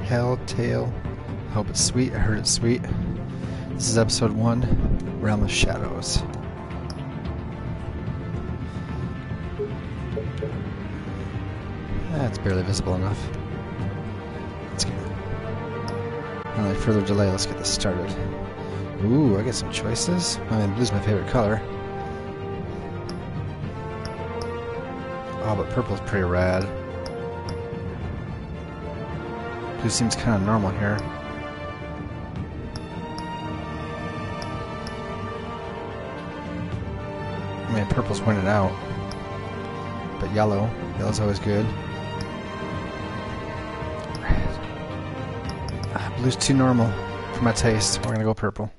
Telltale. I hope it's sweet. I heard it's sweet. This is episode 1, Realm of Shadows. That's barely visible enough. Let's get it. Without any further delay, let's get this started. Ooh, I get some choices. I mean, blue's my favorite color. Oh, but purple's pretty rad. Blue seems kind of normal here. I mean, purple's winning out. But yellow's always good. Blue's too normal for my taste. We're gonna go purple.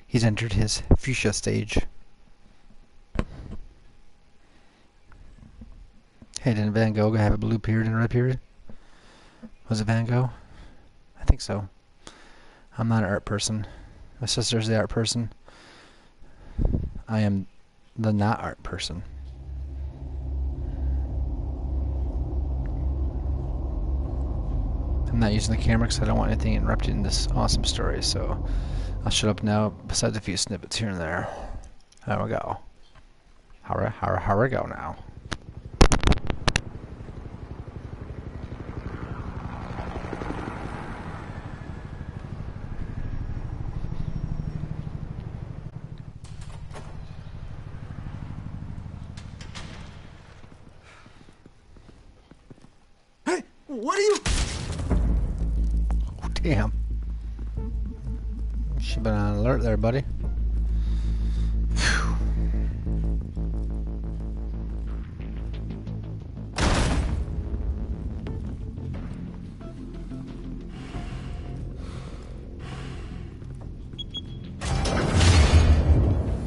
He's entered his fuchsia stage. Hey, didn't Van Gogh have a blue period and a red period? Was it Van Gogh? I think so. I'm not an art person. My sister's the art person. I am the not art person. I'm not using the camera because I don't want anything interrupting this awesome story, so I'll shut up now, besides a few snippets here and there. There we go. How we go now? Hey, what are you... Oh, damn. Should've been on alert there, buddy. Phew.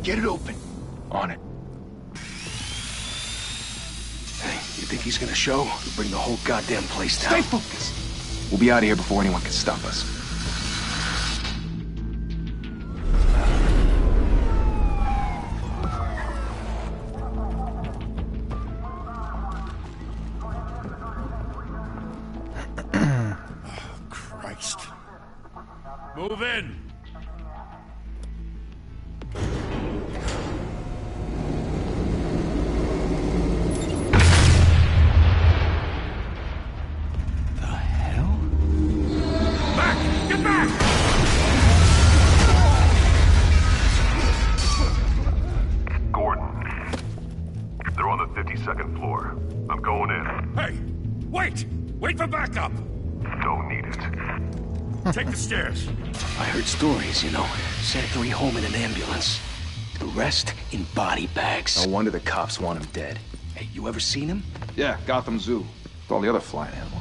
Get it open. On it. Hey, you think he's gonna show? We'll bring the whole goddamn place down. Stay focused. We'll be out of here before anyone can stop us. Christ. Move in. Wait for backup! Don't need it. Take the stairs. I heard stories, you know. Sent 3 home in an ambulance. The rest in body bags. No wonder the cops want him dead. Hey, you ever seen him? Yeah, Gotham Zoo. With all the other flying animals.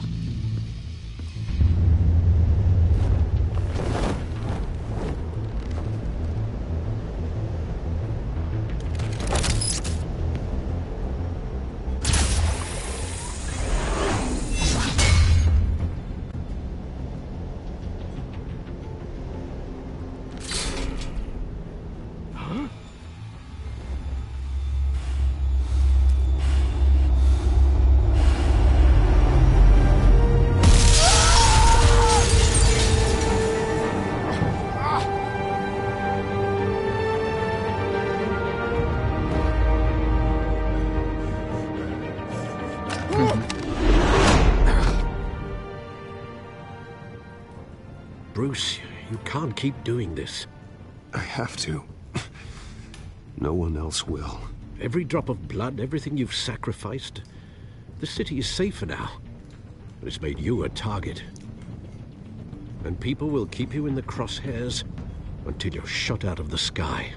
Bruce, you can't keep doing this. I have to. No one else will. Every drop of blood, everything you've sacrificed. The city is safer now. But it's made you a target. And people will keep you in the crosshairs until you're shot out of the sky.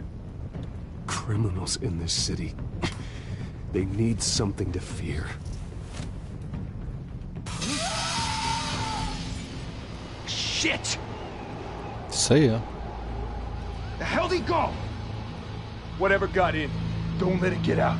Criminals in this city. They need something to fear. Shit! See ya. The hell'd he go? Whatever got in, don't let it get out.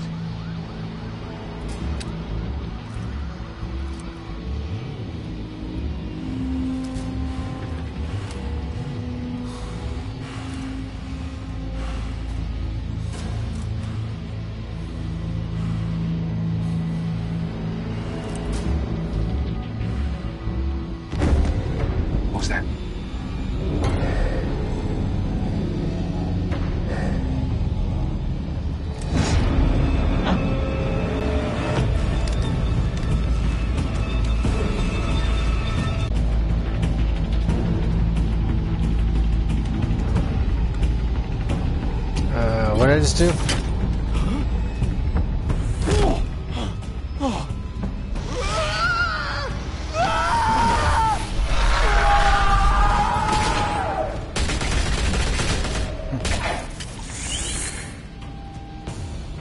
I just do?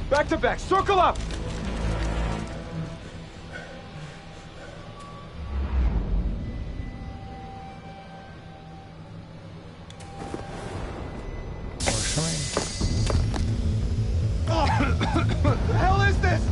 Back to back, circle up! What the hell is this?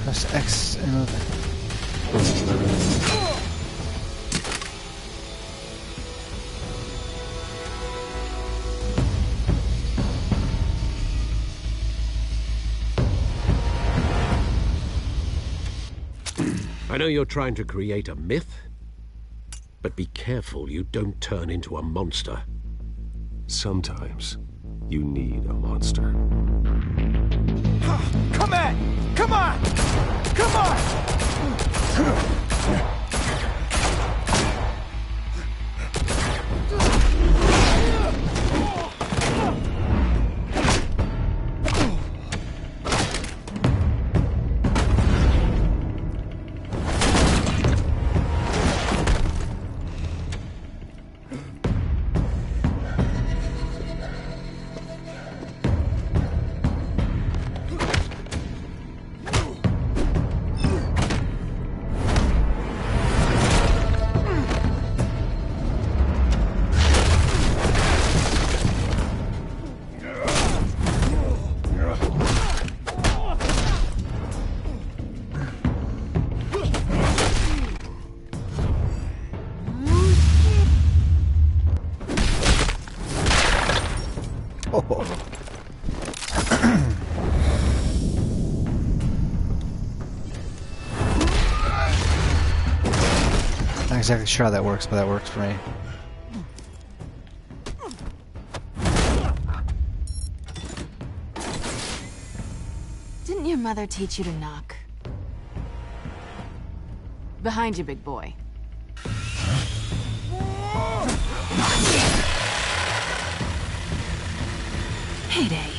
Press X and move. I know you're trying to create a myth, but be careful you don't turn into a monster. Sometimes you need a monster. Come on! Come on! Come on! Not exactly sure how that works, but that works for me. Didn't your mother teach you to knock? Behind you, big boy. Heyday.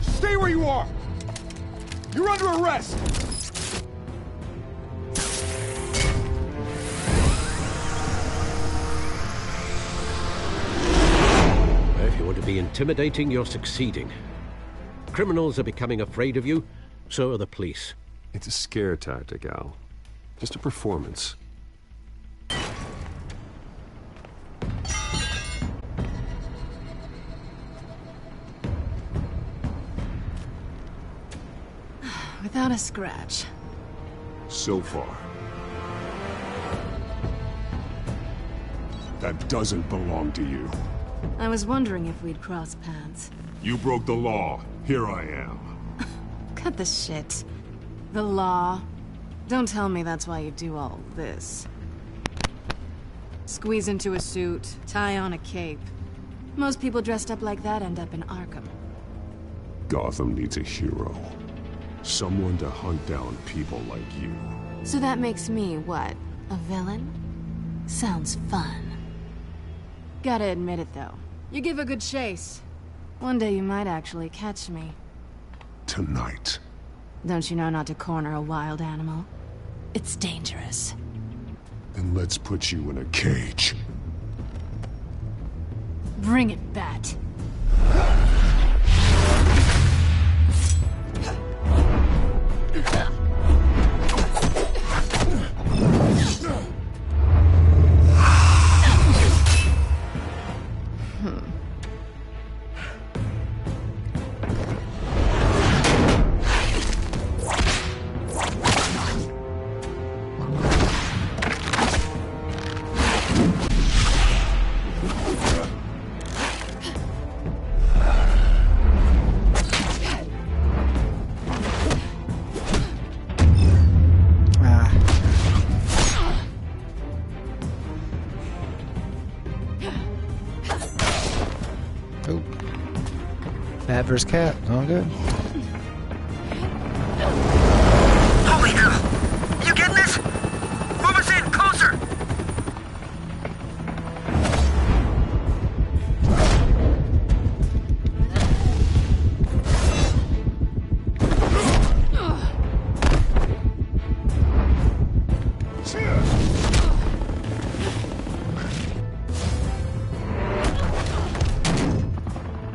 Stay where you are! You're under arrest! If you want to be intimidating, you're succeeding. Criminals are becoming afraid of you, so are the police. It's a scare tactic, Al. Just a performance. Without a scratch. So far. That doesn't belong to you. I was wondering if we'd cross paths. You broke the law. Here I am. Cut the shit. The law. Don't tell me that's why you do all this. Squeeze into a suit, tie on a cape. Most people dressed up like that end up in Arkham. Gotham needs a hero. Someone to hunt down people like you. So that makes me, what, a villain? Sounds fun. Gotta admit it, though. You give a good chase. One day you might actually catch me. Tonight. Don't you know not to corner a wild animal? It's dangerous. Then let's put you in a cage. Bring it, Bat. cat versus cat. It's all good. Holy cow! You getting this? Move us in, closer!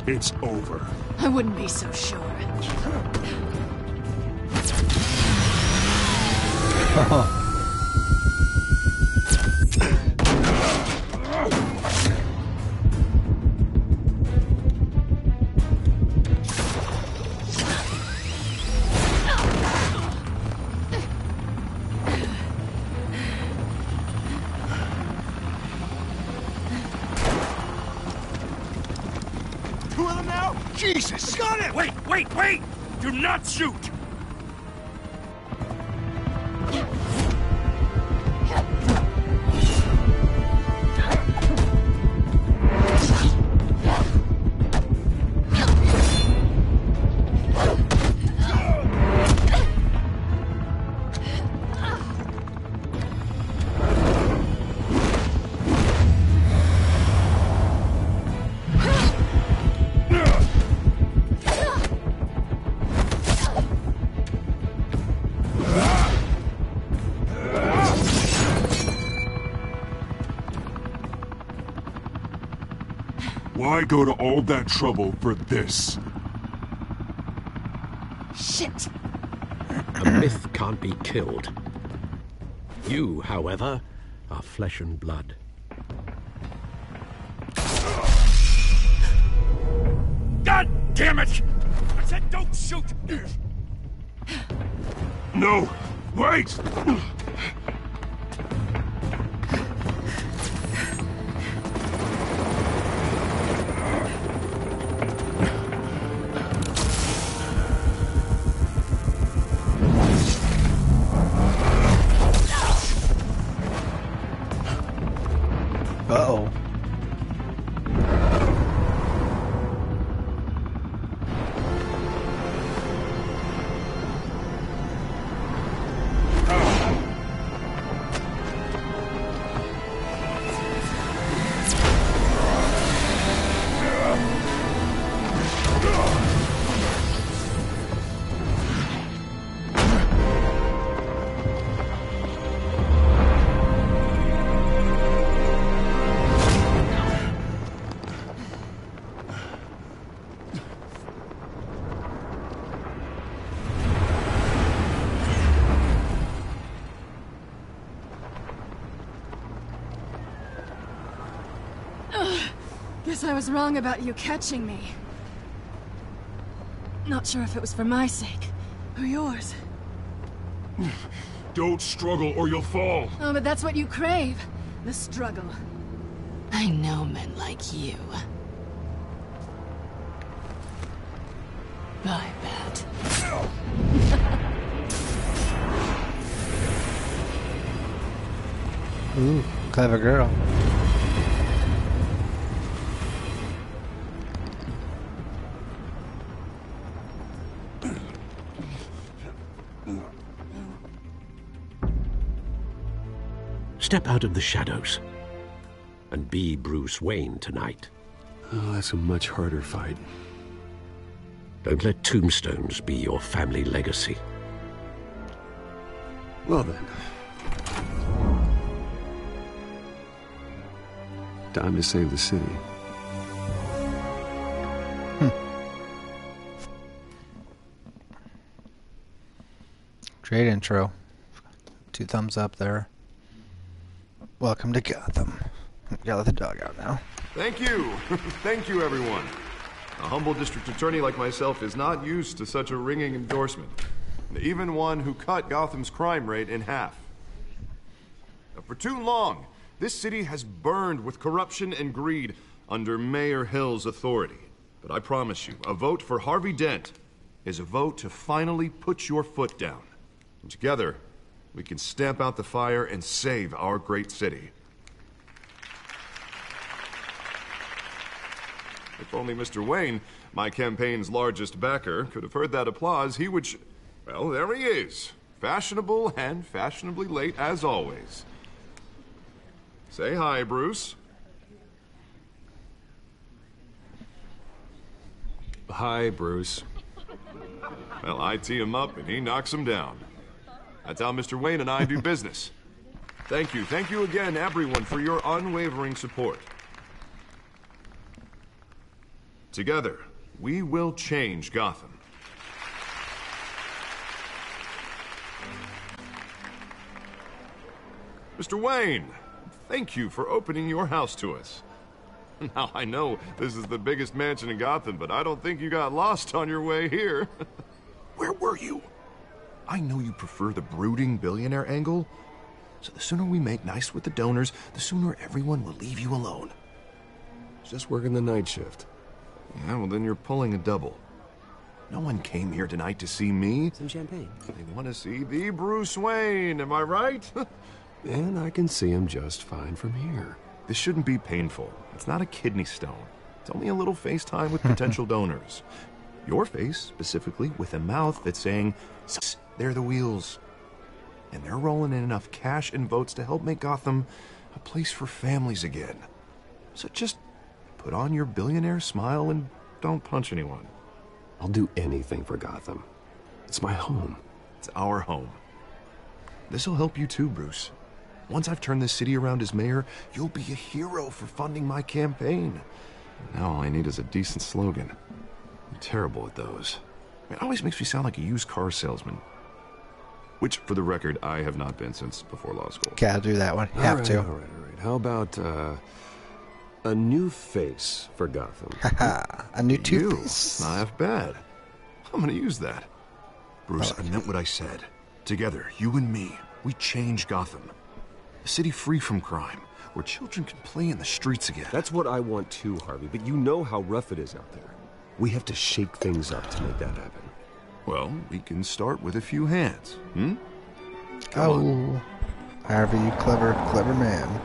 It's over. I wouldn't be so sure. Two of them now? Jesus! Got it! Wait! Do not shoot! Why go to all that trouble for this? Shit! A myth can't be killed. You, however, are flesh and blood. God damn it! I said don't shoot! No! Wait! Uh-oh. Guess I was wrong about you catching me. Not sure if it was for my sake, or yours. Don't struggle or you'll fall. Oh, but that's what you crave. The struggle. I know men like you. I bet. Ooh, clever girl. Step out of the shadows and be Bruce Wayne tonight. Oh, that's a much harder fight. Don't let tombstones be your family legacy. Well then. Time to save the city. Great intro. 2 thumbs up there. Welcome to Gotham. Gotta let the dog out now. Thank you. Thank you, everyone. A humble district attorney like myself is not used to such a ringing endorsement. Even one who cut Gotham's crime rate in half. For too long, this city has burned with corruption and greed under Mayor Hill's authority. But I promise you, a vote for Harvey Dent is a vote to finally put your foot down. And together, we can stamp out the fire and save our great city. If only Mr. Wayne, my campaign's largest backer, could have heard that applause, he would well, there he is. Fashionable and fashionably late as always. Say hi, Bruce. Hi, Bruce. Well, I tee him up and he knocks him down. That's how Mr. Wayne and I do business. Thank you again, everyone, for your unwavering support. Together, we will change Gotham. Mr. Wayne, thank you for opening your house to us. Now, I know this is the biggest mansion in Gotham, but I don't think you got lost on your way here. Where were you? I know you prefer the brooding billionaire angle, so the sooner we make nice with the donors, the sooner everyone will leave you alone. Just working the night shift. Yeah, well, then you're pulling a double. No one came here tonight to see me. Some champagne. They want to see the Bruce Wayne, am I right? And I can see him just fine from here. This shouldn't be painful. It's not a kidney stone. It's only a little FaceTime with potential donors. Your face, specifically, with a mouth that's saying, they're the wheels. And they're rolling in enough cash and votes to help make Gotham a place for families again. So just put on your billionaire smile and don't punch anyone. I'll do anything for Gotham. It's my home. It's our home. This'll help you too, Bruce. Once I've turned this city around as mayor, you'll be a hero for funding my campaign. Now all I need is a decent slogan. I'm terrible at those. It always makes me sound like a used car salesman. Which, for the record, I have not been since before law school. Gotta do that one. You have to. All right. How about a new face for Gotham? Haha, a new Two-Face. Not half bad. I'm gonna use that. Bruce, I meant what I said. Together, you and me, we change Gotham. A city free from crime, where children can play in the streets again. That's what I want too, Harvey, but you know how rough it is out there. We have to shake things up to make that happen. Well, we can start with a few hands, Come on. Harvey, you clever man.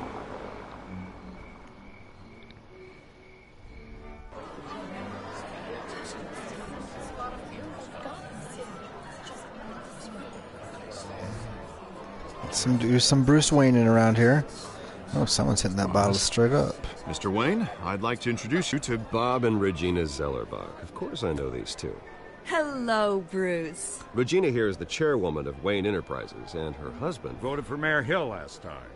Do some Bruce Wayne around here. Oh, someone's hitting that bottle straight up. Mr. Wayne, I'd like to introduce you to Bob and Regina Zellerbach. Of course I know these two. Hello, Bruce. Regina here is the chairwoman of Wayne Enterprises, and her husband Voted for Mayor Hill last time.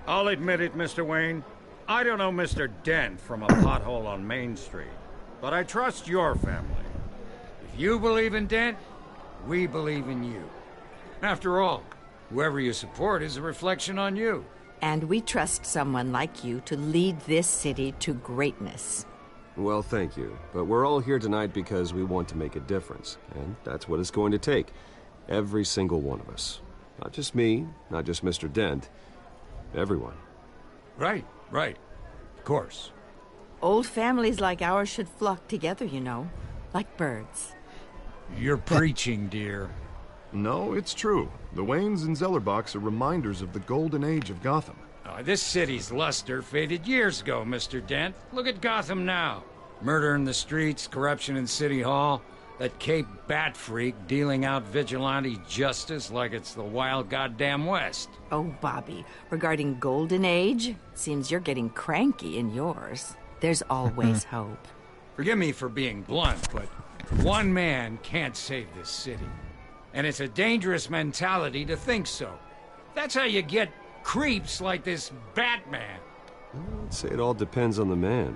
I'll admit it, Mr. Wayne. I don't know Mr. Dent from a pothole on Main Street, but I trust your family. If you believe in Dent, we believe in you. After all, whoever you support is a reflection on you. And we trust someone like you to lead this city to greatness. Well, thank you. But we're all here tonight because we want to make a difference. And that's what it's going to take. Every single one of us. Not just me, not just Mr. Dent. Everyone. Right. Of course. Old families like ours should flock together, you know. Like birds. You're preaching, dear. No, it's true. The Waynes and Zellerbachs are reminders of the golden age of Gotham. This city's luster faded years ago, Mr. Dent. Look at Gotham now. Murder in the streets, corruption in City Hall, that Cape Bat freak dealing out vigilante justice like it's the wild goddamn West. Oh, Bobby, regarding Golden Age, seems you're getting cranky in yours. There's always hope. Forgive me for being blunt, but one man can't save this city. And it's a dangerous mentality to think so. That's how you get creeps like this Batman. I'd say it all depends on the man.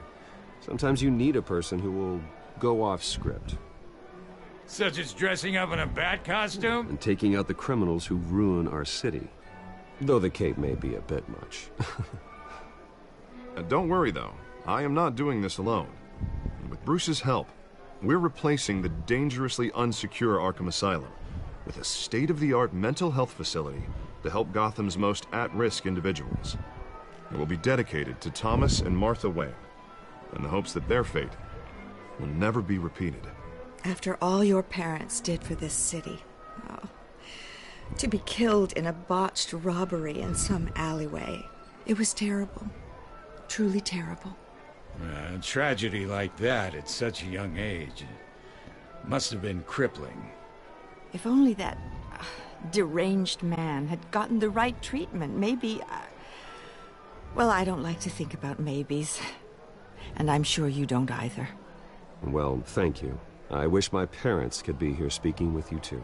Sometimes you need a person who will go off script. Such as dressing up in a bat costume? And taking out the criminals who ruin our city. Though the cape may be a bit much. Don't worry, though. I am not doing this alone. With Bruce's help, we're replacing the dangerously unsecure Arkham Asylum with a state-of-the-art mental health facility to help Gotham's most at-risk individuals. It will be dedicated to Thomas and Martha Wayne, in the hopes that their fate will never be repeated. After all your parents did for this city, to be killed in a botched robbery in some alleyway, it was terrible. Truly terrible. A tragedy like that at such a young age must have been crippling. If only that deranged man had gotten the right treatment, maybe... Well, I don't like to think about maybes. And I'm sure you don't either. Well, thank you. I wish my parents could be here speaking with you too.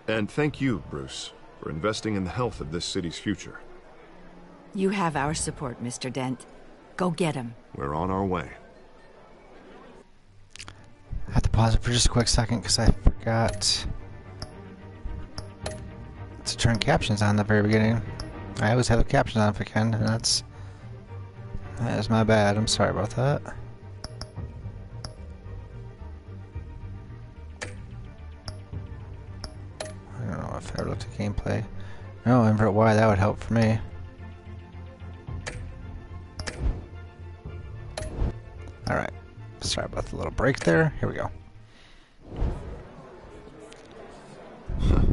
And thank you, Bruce, for investing in the health of this city's future. You have our support, Mr. Dent. Go get him. We're on our way. I have to pause it for just a quick second because I forgot to turn captions on at the very beginning. I always have the captions on if I can, and that is my bad. I'm sorry about that. I don't know if I ever looked at gameplay. No, invert Y, that would help for me. Alright. Sorry about the little break there. Here we go.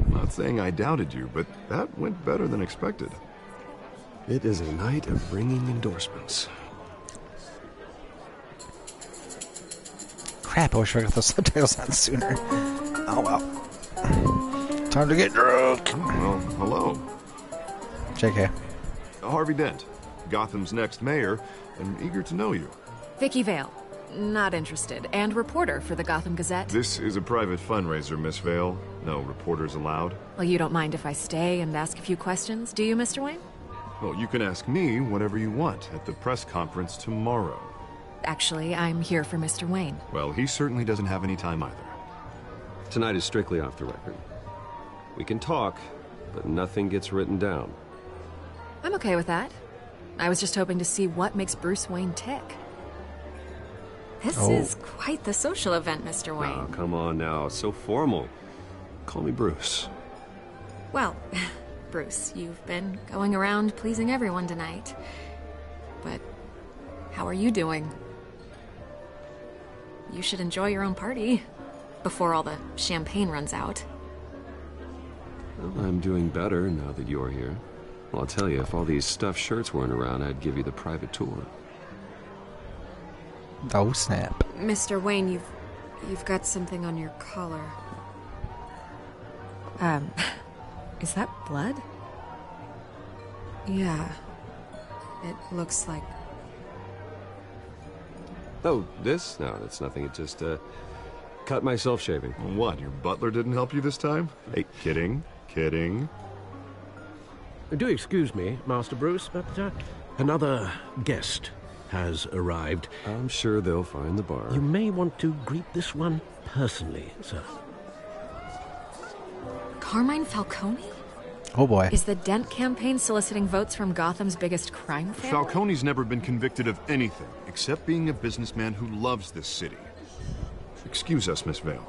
Not saying I doubted you, but that went better than expected. It is a night of ringing endorsements. Crap, I wish I got those subtitles on sooner. Oh well. Time to get drunk. Well, hello. JK. Harvey Dent, Gotham's next mayor, and eager to know you. Vicky Vale. Not interested. And reporter for the Gotham Gazette. This is a private fundraiser, Miss Vale. No reporters allowed. Well, you don't mind if I stay and ask a few questions, do you, Mr. Wayne? Well, you can ask me whatever you want at the press conference tomorrow. Actually, I'm here for Mr. Wayne. Well, he certainly doesn't have any time either. Tonight is strictly off the record. We can talk, but nothing gets written down. I'm okay with that. I was just hoping to see what makes Bruce Wayne tick. This is quite the social event, Mr. Wayne. Oh, come on now. It's so formal. Call me Bruce. Well, Bruce, you've been going around pleasing everyone tonight. But how are you doing? You should enjoy your own party before all the champagne runs out. Well, I'm doing better now that you're here. Well, I'll tell you, if all these stuffed shirts weren't around, I'd give you the private tour. Oh, snap. Mr. Wayne, you've got something on your collar. Is that blood? Yeah. It looks like... Oh, this? No, that's nothing. It just, cut myself shaving. What, your butler didn't help you this time? Hey, kidding. Do excuse me, Master Bruce, but another guest has arrived. I'm sure they'll find the bar. You may want to greet this one personally, sir. Carmine Falcone? Oh boy. Is the Dent campaign soliciting votes from Gotham's biggest crime family? Falcone's never been convicted of anything except being a businessman who loves this city. Excuse us, Miss Vale.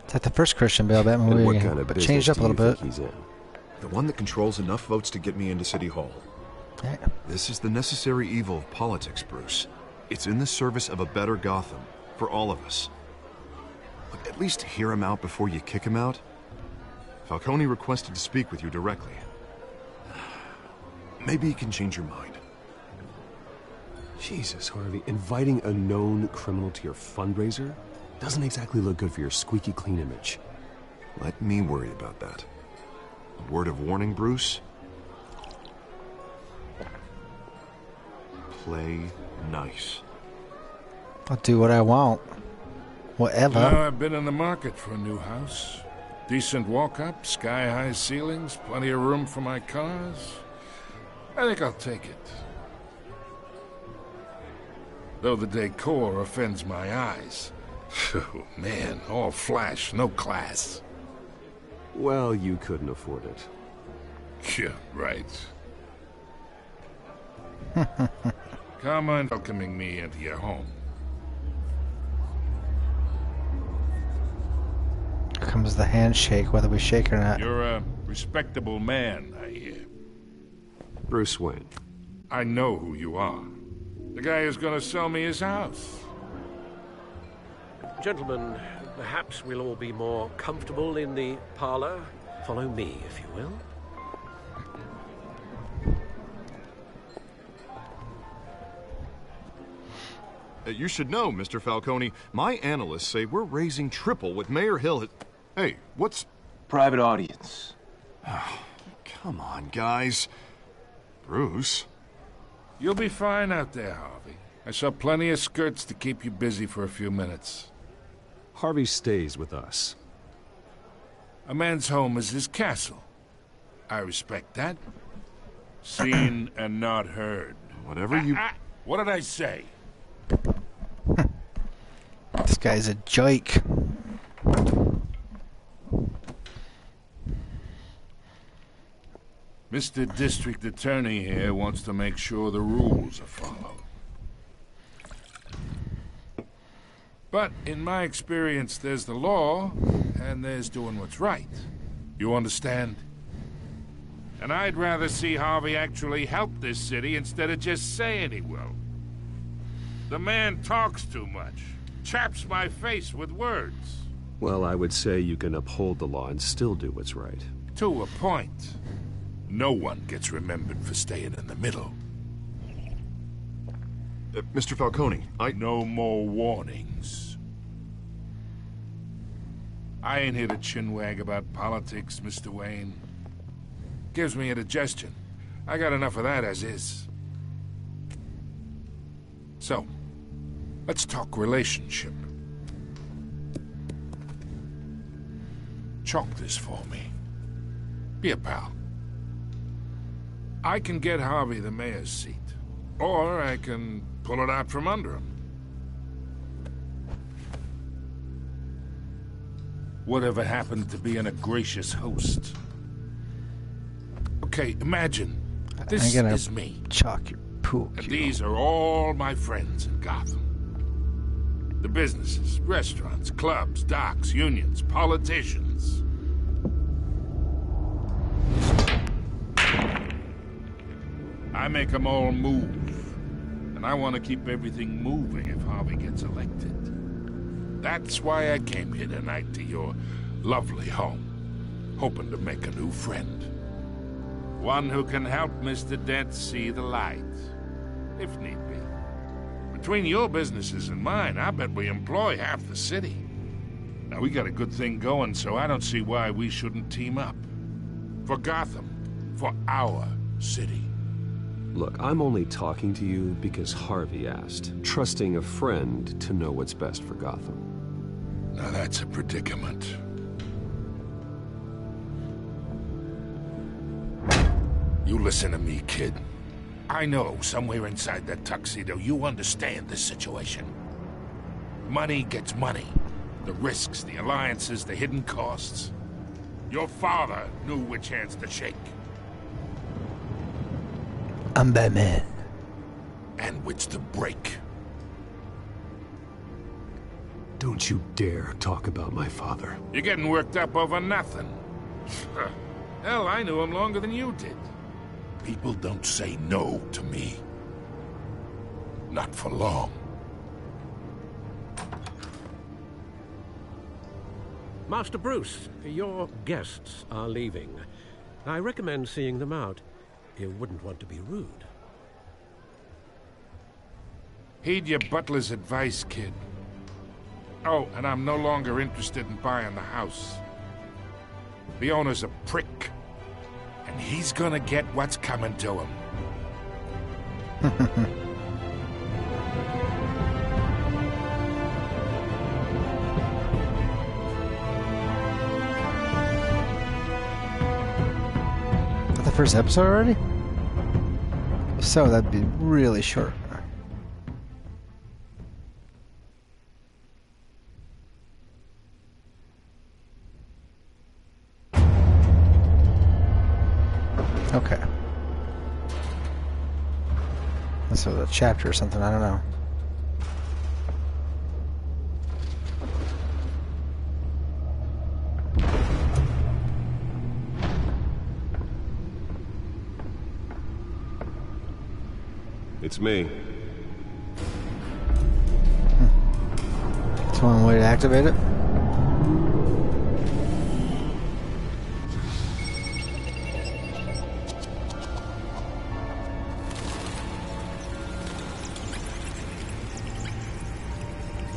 Is that the first Christian Bale Batman movie? What kind of but business changed up a do you little bit. think he's in? The one that controls enough votes to get me into City Hall. Yeah. This is the necessary evil of politics, Bruce. It's in the service of a better Gotham, for all of us. Look, at least hear him out before you kick him out. Falcone requested to speak with you directly. Maybe he can change your mind. Jesus, Harvey, inviting a known criminal to your fundraiser doesn't exactly look good for your squeaky clean image. Let me worry about that. A word of warning, Bruce. Play nice. I'll do what I want. Whatever. I've been in the market for a new house. Decent walk-up, sky-high ceilings, plenty of room for my cars. I think I'll take it. Though the decor offends my eyes. Oh, man, all flash, no class. Well, you couldn't afford it. Yeah, right. Come on, welcoming me into your home. Here comes the handshake, whether we shake or not. You're a respectable man, I hear. Bruce Wayne. I know who you are. The guy who's gonna sell me his house. Gentlemen, perhaps we'll all be more comfortable in the parlor. Follow me, if you will. You should know, Mr. Falcone, my analysts say we're raising triple what Mayor Hill had... Hey, what's... Private audience. Come on, guys. Bruce? You'll be fine out there, Harvey. I saw plenty of skirts to keep you busy for a few minutes. Harvey stays with us. A man's home is his castle. I respect that. Seen and not heard. Whatever you... What did I say? This guy's a joke. Mr. District Attorney here wants to make sure the rules are followed. But in my experience, there's the law, and there's doing what's right. You understand? And I'd rather see Harvey actually help this city instead of just saying he will. The man talks too much. Chaps my face with words. Well, I would say you can uphold the law and still do what's right. To a point. No one gets remembered for staying in the middle. Mr. Falcone, No more warnings. I ain't here to chinwag about politics, Mr. Wayne. Gives me indigestion. I got enough of that as is. So, let's talk relationship. Chalk this for me. Be a pal. I can get Harvey the mayor's seat, or I can pull it out from under him. Whatever happened to being a gracious host? Okay, imagine this is me. Chalk your pool. And these are all my friends in Gotham. The businesses, restaurants, clubs, docks, unions, politicians. I make them all move. And I want to keep everything moving if Harvey gets elected. That's why I came here tonight to your lovely home, hoping to make a new friend. One who can help Mr. Dent see the light, if need be. Between your businesses and mine, I bet we employ half the city. Now, we got a good thing going, so I don't see why we shouldn't team up. For Gotham, for our city. Look, I'm only talking to you because Harvey asked, trusting a friend to know what's best for Gotham. Now that's a predicament. You listen to me, kid. I know somewhere inside that tuxedo you understand this situation. Money gets money. The risks, the alliances, the hidden costs. Your father knew which hands to shake. I'm Batman. And which to break. Don't you dare talk about my father. You're getting worked up over nothing. Hell, I knew him longer than you did. People don't say no to me. Not for long. Master Bruce, your guests are leaving. I recommend seeing them out. You wouldn't want to be rude. Heed your butler's advice, kid. Oh, and I'm no longer interested in buying the house. The owner's a prick. And he's gonna get what's coming to him. The first episode already? So that'd be really short. Okay. This was a chapter or something, I don't know. It's me. That's one way to activate it.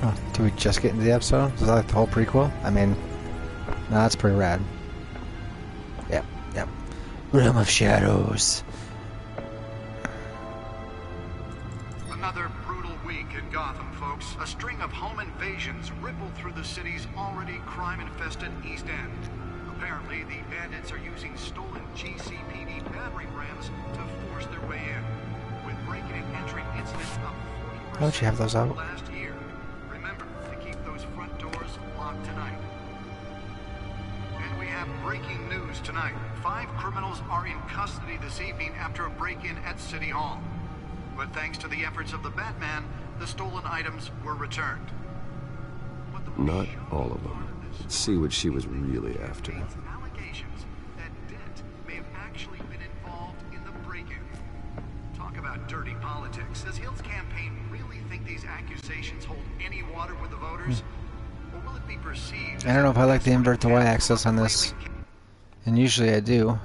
Oh, do we just get into the episode? Is that like the whole prequel? I mean, no, that's pretty rad. Yep, yep. Room of Shadows. Another brutal week in Gotham, folks. A string of home invasions rippled through the city's already crime-infested East End. Apparently, the bandits are using stolen GCPD battering rams to force their way in, with breaking and entering incidents up 40% Why don't you have those out? last year. Remember to keep those front doors locked tonight. And we have breaking news tonight. 5 criminals are in custody this evening after a break-in at City Hall. But thanks to the efforts of the Batman, the stolen items were returned. Not all of them. Let's see what she was really after. Allegations that Dent may have actually been involved in the break-in. Talk about dirty politics. Does Hill's campaign really think these accusations hold any water with the voters? Or will it be perceived? I don't know if I like to invert the y-axis on this. And usually I do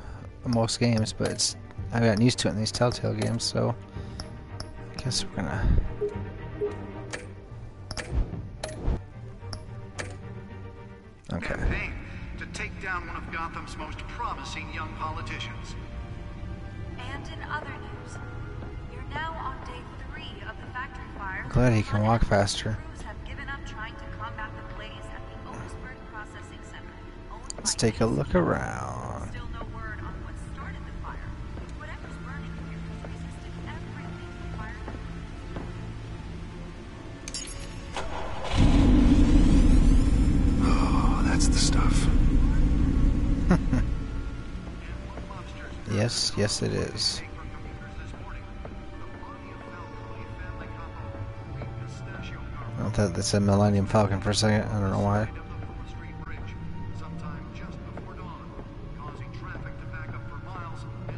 in most games, but I've gotten used to it in these Telltale games, so I guess we're gonna... Okay. Campaign to take down one of Gotham's most promising young politicians. And in other news, you're now on day 3 of the factory fire. Glad he can walk faster. Crews have given up trying to combat the blaze at the Otisburg Processing Center. Let's take a look around. Still no word on what started the fire. Whatever's burning here has resisted everything the fire. That's the stuff. Yes, yes it is. I thought that said Millennium Falcon for a second. I don't know why.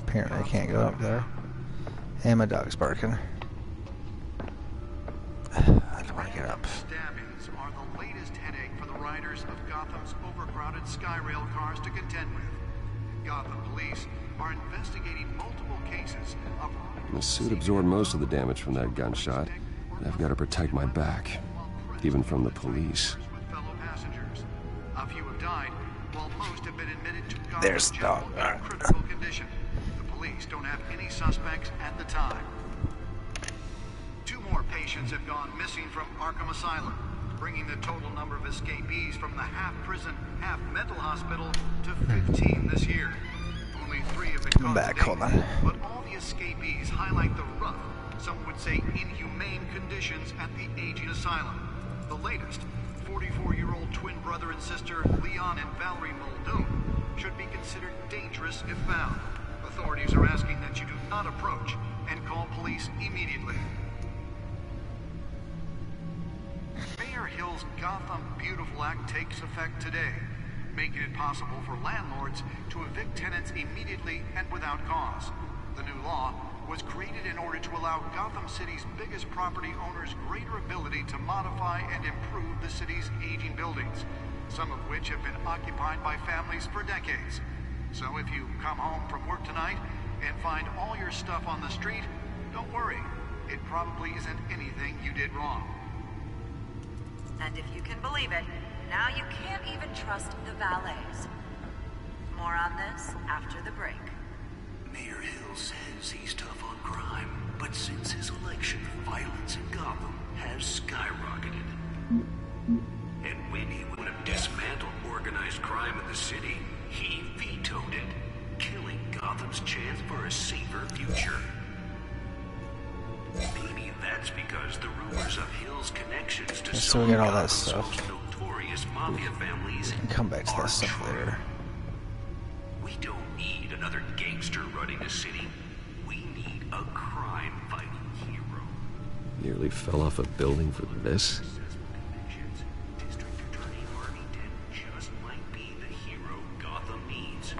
Apparently I can't go up there. And my dog's barking. I don't want to get up. Stabbings are the latest headache for the riders of Gotham's overcrowded Skyrail cars to contend with. Gotham police are investigating multiple cases of... The suit absorbed most of the damage from that gunshot, and I've got to protect my back, even from the police. fellow passengers. A few have died, while most have been admitted to Gotham There's the Jail dog. in critical condition. The police don't have any suspects at the time. 2 more patients have gone missing from Arkham Asylum, bringing the total number of escapees from the half-prison, half-mental hospital to 15 this year. Only 3 have been caught I'm back, to date, hold on. but all the escapees highlight the rough, some would say inhumane conditions at the aging asylum. The latest, 44-year-old twin brother and sister Leon and Valerie Muldoon, should be considered dangerous if found. Authorities are asking that you do not approach and call police immediately. Mayor Hill's Gotham Beautiful Act takes effect today, making it possible for landlords to evict tenants immediately and without cause. The new law was created in order to allow Gotham City's biggest property owners greater ability to modify and improve the city's aging buildings, some of which have been occupied by families for decades. So if you come home from work tonight and find all your stuff on the street, don't worry. It probably isn't anything you did wrong. And if you can believe it, now you can't even trust the valets. More on this after the break. Mayor Hill says he's tough on crime, but since his election, violence in Gotham has skyrocketed. And when he would have dismantled organized crime in the city, he vetoed it, killing Gotham's chance for a safer future. Maybe that's because the rumors of Hill's connections to So we some get all of that Gotham's stuff. most notorious mafia families We can come back to that stuff later. We don't need another gangster running the city. We need a crime-fighting hero. Nearly fell off a building for this. District Attorney Harvey Dent just might be the hero Gotham needs.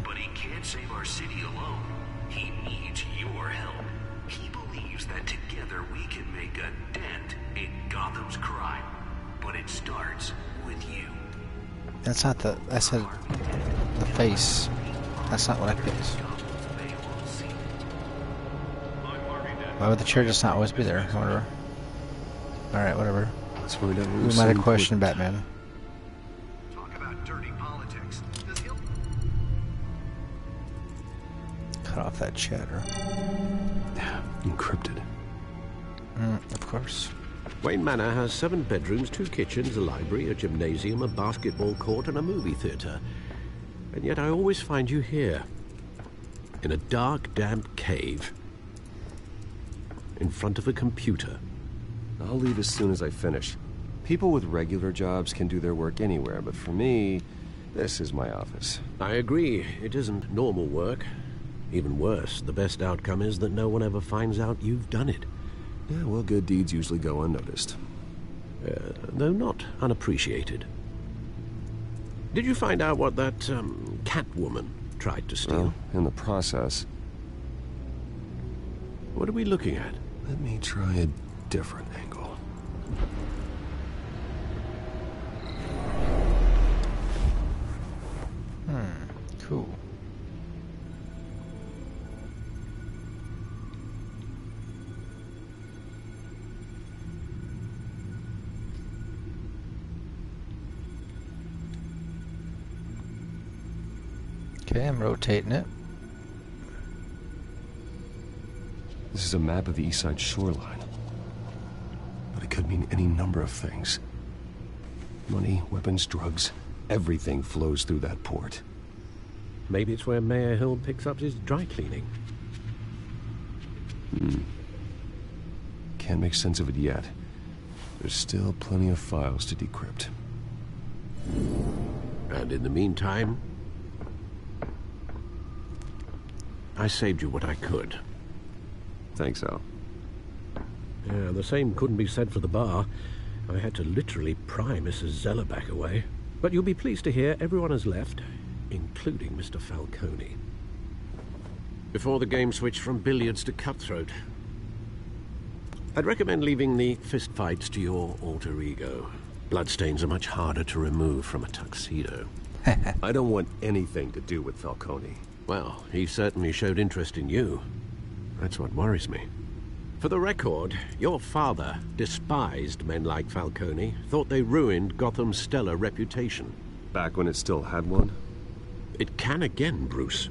But he can't save our city alone. He needs your help. He believes that together we can make a dent in Gotham's crime. But it starts with you. That's not the... I said the face. That's not what I picked. Why would the chair just not always be there? Whatever. Alright, whatever. Let's find out what We might have questioned Batman. Talk about dirty politics. Does Hill... Cut off that chatter. Encrypted. Of course. Wayne Manor has 7 bedrooms, 2 kitchens, a library, a gymnasium, a basketball court, and a movie theater. And yet I always find you here. In a dark, damp cave. In front of a computer. I'll leave as soon as I finish. People with regular jobs can do their work anywhere, but for me, this is my office. I agree. It isn't normal work. Even worse, the best outcome is that no one ever finds out you've done it. Yeah, well, good deeds usually go unnoticed. Though not unappreciated. Did you find out what that, Catwoman tried to steal? Well, in the process. What are we looking at? Let me try a different angle. Cool. Okay, I'm rotating it. This is a map of the east side shoreline. But it could mean any number of things. Money, weapons, drugs, everything flows through that port. Maybe it's where Mayor Hill picks up his dry cleaning. Can't make sense of it yet. There's still plenty of files to decrypt. And in the meantime, I saved you what I could. Thanks, Al. Yeah, the same couldn't be said for the bar. I had to literally pry Mrs. Zeller back away. But you'll be pleased to hear everyone has left, including Mr. Falcone. Before the game switched from billiards to cutthroat. I'd recommend leaving the fistfights to your alter ego. Bloodstains are much harder to remove from a tuxedo. I don't want anything to do with Falcone. Well, he certainly showed interest in you. That's what worries me. For the record, your father despised men like Falcone, thought they ruined Gotham's stellar reputation. Back when it still had one? It can again, Bruce.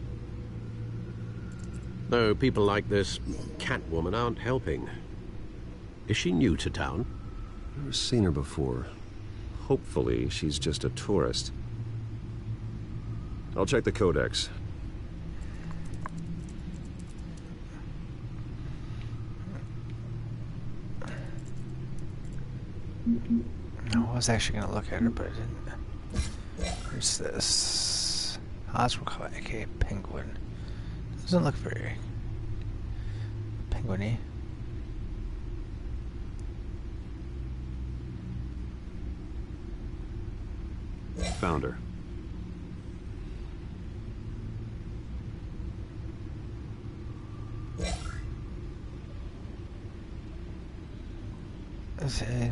Though people like this Catwoman aren't helping. Is she new to town? Never seen her before. Hopefully, she's just a tourist. I'll check the codex. No, I was actually going to look at her, but I didn't. Where's this? Oswald, aka Penguin. Doesn't look very penguin-y. Found her.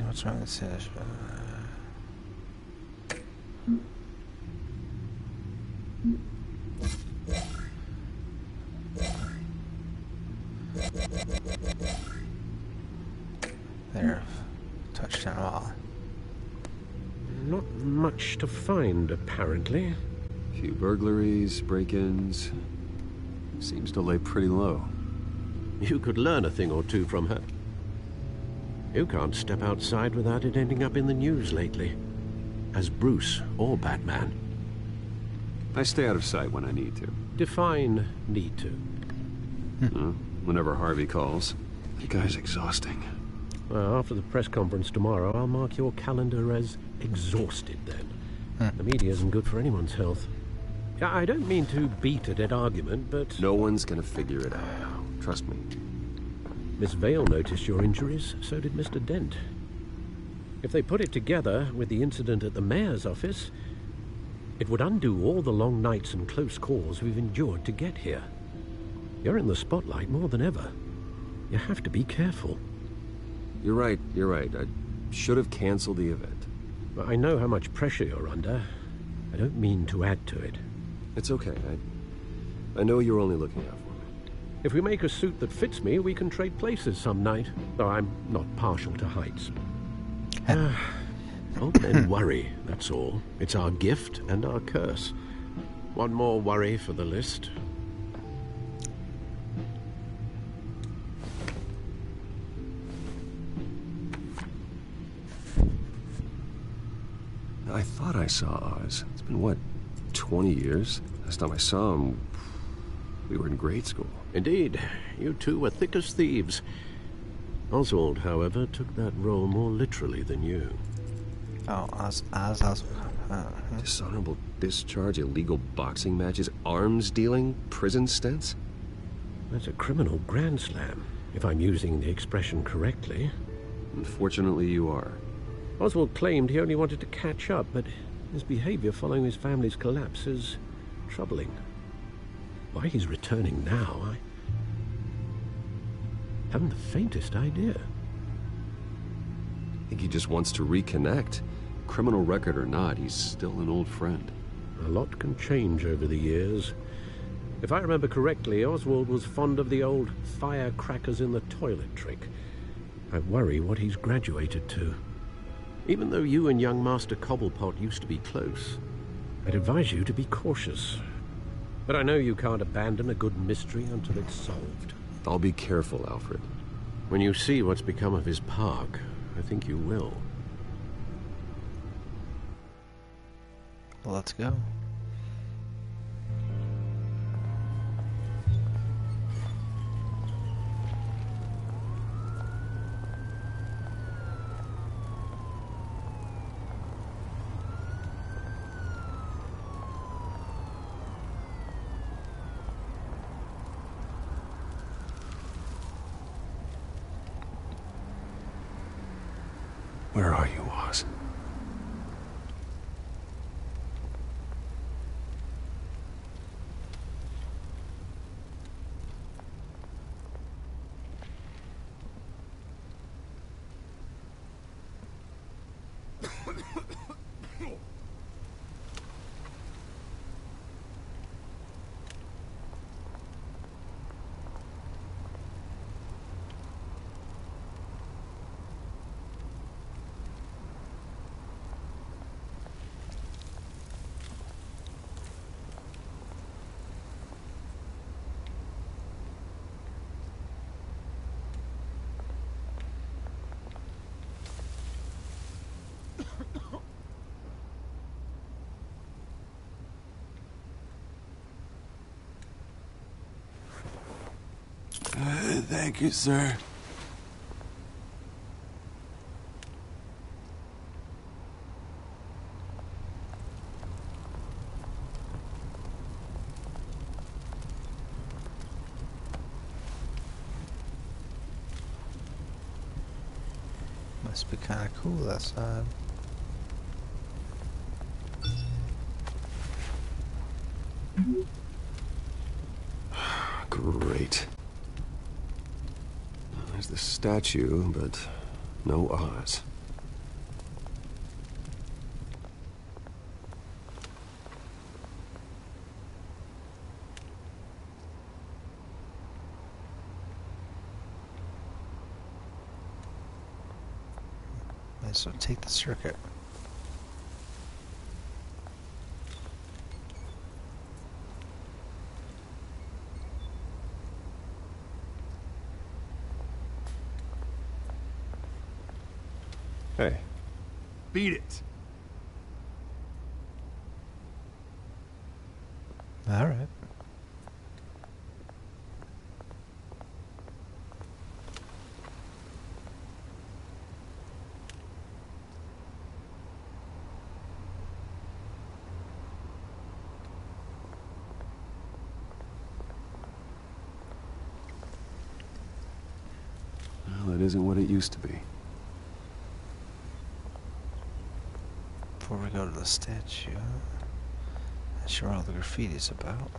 What's wrong with this? There. Touchdown wall. Not much to find, apparently. Few burglaries, break-ins. Seems to lay pretty low. You could learn a thing or two from her. You can't step outside without it ending up in the news lately. As Bruce or Batman. I stay out of sight when I need to. Define need to. Whenever Harvey calls. That guy's exhausting. Well, after the press conference tomorrow, I'll mark your calendar as exhausted then. The media isn't good for anyone's health. I don't mean to beat a dead argument, but... No one's gonna figure it out now. Trust me. Miss Vale noticed your injuries, so did Mr. Dent. If they put it together with the incident at the mayor's office, it would undo all the long nights and close calls we've endured to get here. You're in the spotlight more than ever. You have to be careful. You're right. I should have canceled the event. I know how much pressure you're under. I don't mean to add to it. It's okay. I know you're only looking out for me. If we make a suit that fits me, we can trade places some night. Though I'm not partial to heights. Old men worry, that's all. It's our gift and our curse. One more worry for the list. I thought I saw Oz. It's been, what, 20 years? Last time I saw him, we were in grade school. Indeed. You two were thick as thieves. Oswald, however, took that role more literally than you. Oh, Oz. Dishonorable discharge, illegal boxing matches, arms dealing, prison stints? That's a criminal grand slam, if I'm using the expression correctly. Unfortunately, you are. Oswald claimed he only wanted to catch up, but his behavior following his family's collapse is troubling. Why he's returning now, I haven't the faintest idea. I think he just wants to reconnect. Criminal record or not, he's still an old friend. A lot can change over the years. If I remember correctly, Oswald was fond of the old firecrackers in the toilet trick. I worry what he's graduated to. Even though you and young Master Cobblepot used to be close, I'd advise you to be cautious. But I know you can't abandon a good mystery until it's solved. I'll be careful, Alfred. When you see what's become of his park, I think you will. Let's go. Where are you, Oz? Thank you, sir. Must be kind of cool outside. Great. There's the statue, but no Oz. So take the circuit. Hey. Beat it. All right. Well, it isn't what it used to be. Before we go to the statue, not sure what all the graffiti's about.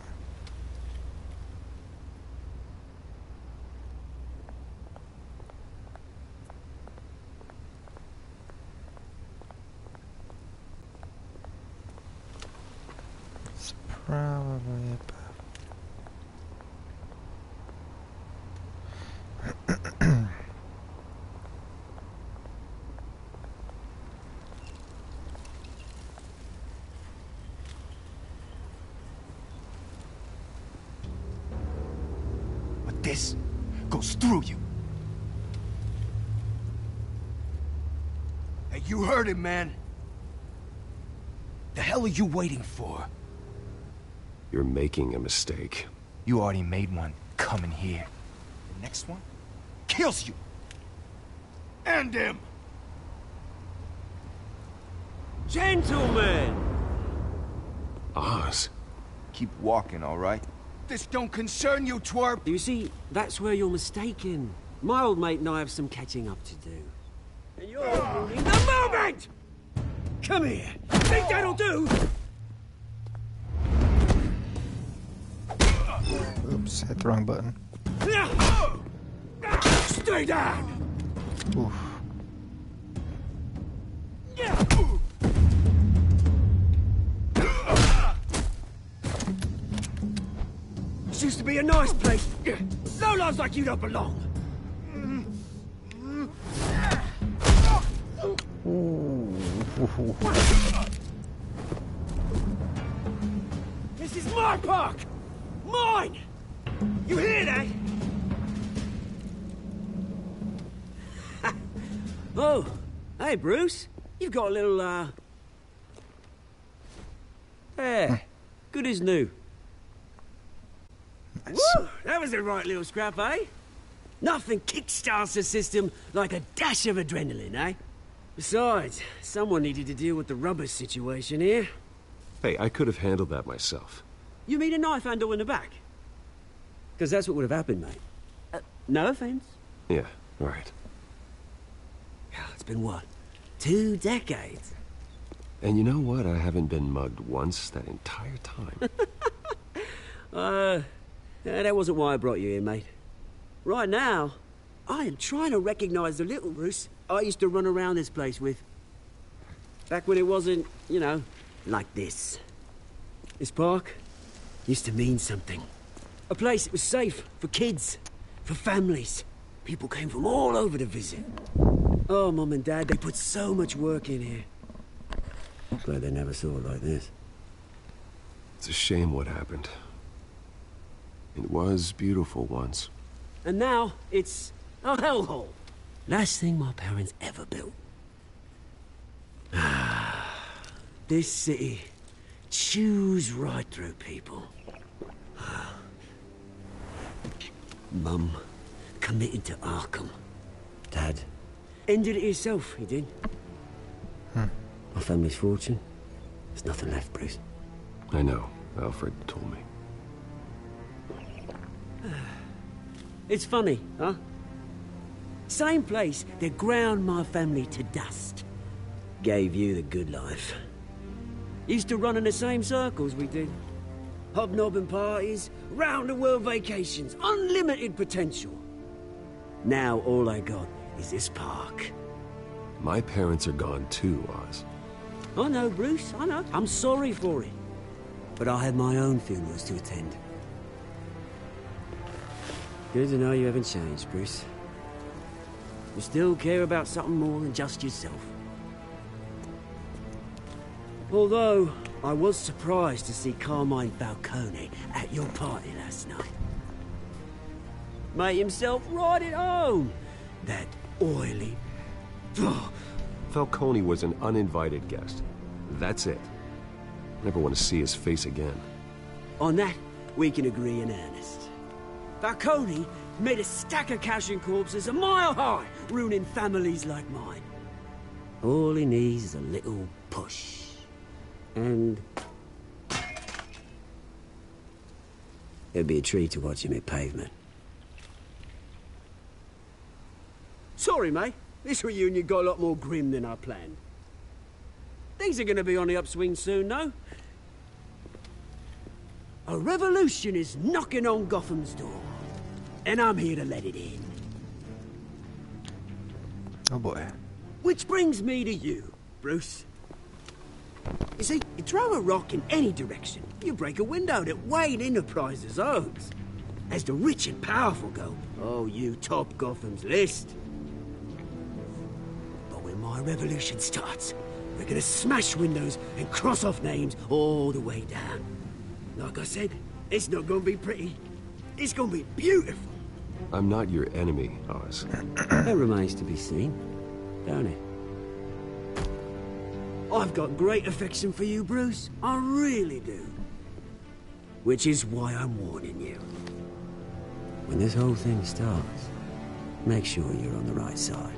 It's probably about... this goes through you. Hey, you heard it, man. The hell are you waiting for? You're making a mistake. You already made one coming here. The next one kills you. And him. Gentlemen! Oz. Keep walking, all right? This don't concern you, twerp. You see, that's where you're mistaken. My old mate and I have some catching up to do. And you're ruining the moment! Come here. Think that'll do? Oops, hit the wrong button. Stay down! Oof. This used to be a nice place. No lives like you don't belong. This is my park! Mine! You hear that? Oh, hey, Bruce. You've got a little, Yeah, good as new. Nice. Woo! That was the right little scrap, eh? Nothing kickstarts the system like a dash of adrenaline, eh? Besides, someone needed to deal with the rubber situation here. Hey, I could have handled that myself. You mean a knife handle in the back? Because that's what would have happened, mate. No offense. Yeah, right. It's been what? 2 decades? And you know what? I haven't been mugged once that entire time. That wasn't why I brought you here, mate. Right now, I am trying to recognize the little Bruce I used to run around this place with. Back when it wasn't, you know, like this. This park used to mean something. A place that was safe for kids, for families. People came from all over to visit. Oh, Mum and Dad, they put so much work in here. Glad they never saw it like this. It's a shame what happened. It was beautiful once. And now, it's a hellhole. Last thing my parents ever built. This city chews right through people. Mum committed to Arkham. Dad ended it himself, he did. My family's fortune. There's nothing left, Bruce. I know. Alfred told me. It's funny, huh? Same place that ground my family to dust. Gave you the good life. Used to run in the same circles we did. Hobnobbing parties, round-the-world vacations, unlimited potential. Now all I got is this park. My parents are gone too, Oz. I know, Bruce, I know. I'm sorry for it. But I had my own funerals to attend. Good to know you haven't changed, Bruce. You still care about something more than just yourself. Although, I was surprised to see Carmine Falcone at your party last night. Made himself right at home. That oily... Falcone was an uninvited guest. That's it. Never want to see his face again. On that, we can agree in earnest. Falcone made a stack of cash and corpses a mile high, ruining families like mine. All he needs is a little push. And... it'd be a treat to watch him hit pavement. Sorry, mate. This reunion got a lot more grim than I planned. Things are gonna be on the upswing soon, no? A revolution is knocking on Gotham's door. And I'm here to let it in. Oh boy. Which brings me to you, Bruce. You see, you throw a rock in any direction, you break a window that Wayne Enterprises owns. As the rich and powerful go, oh, you top Gotham's list. But when my revolution starts, we're gonna smash windows and cross off names all the way down. Like I said, it's not gonna be pretty. It's gonna be beautiful. I'm not your enemy, Oz. That remains to be seen, don't it? I've got great affection for you, Bruce. I really do. Which is why I'm warning you. When this whole thing starts, make sure you're on the right side.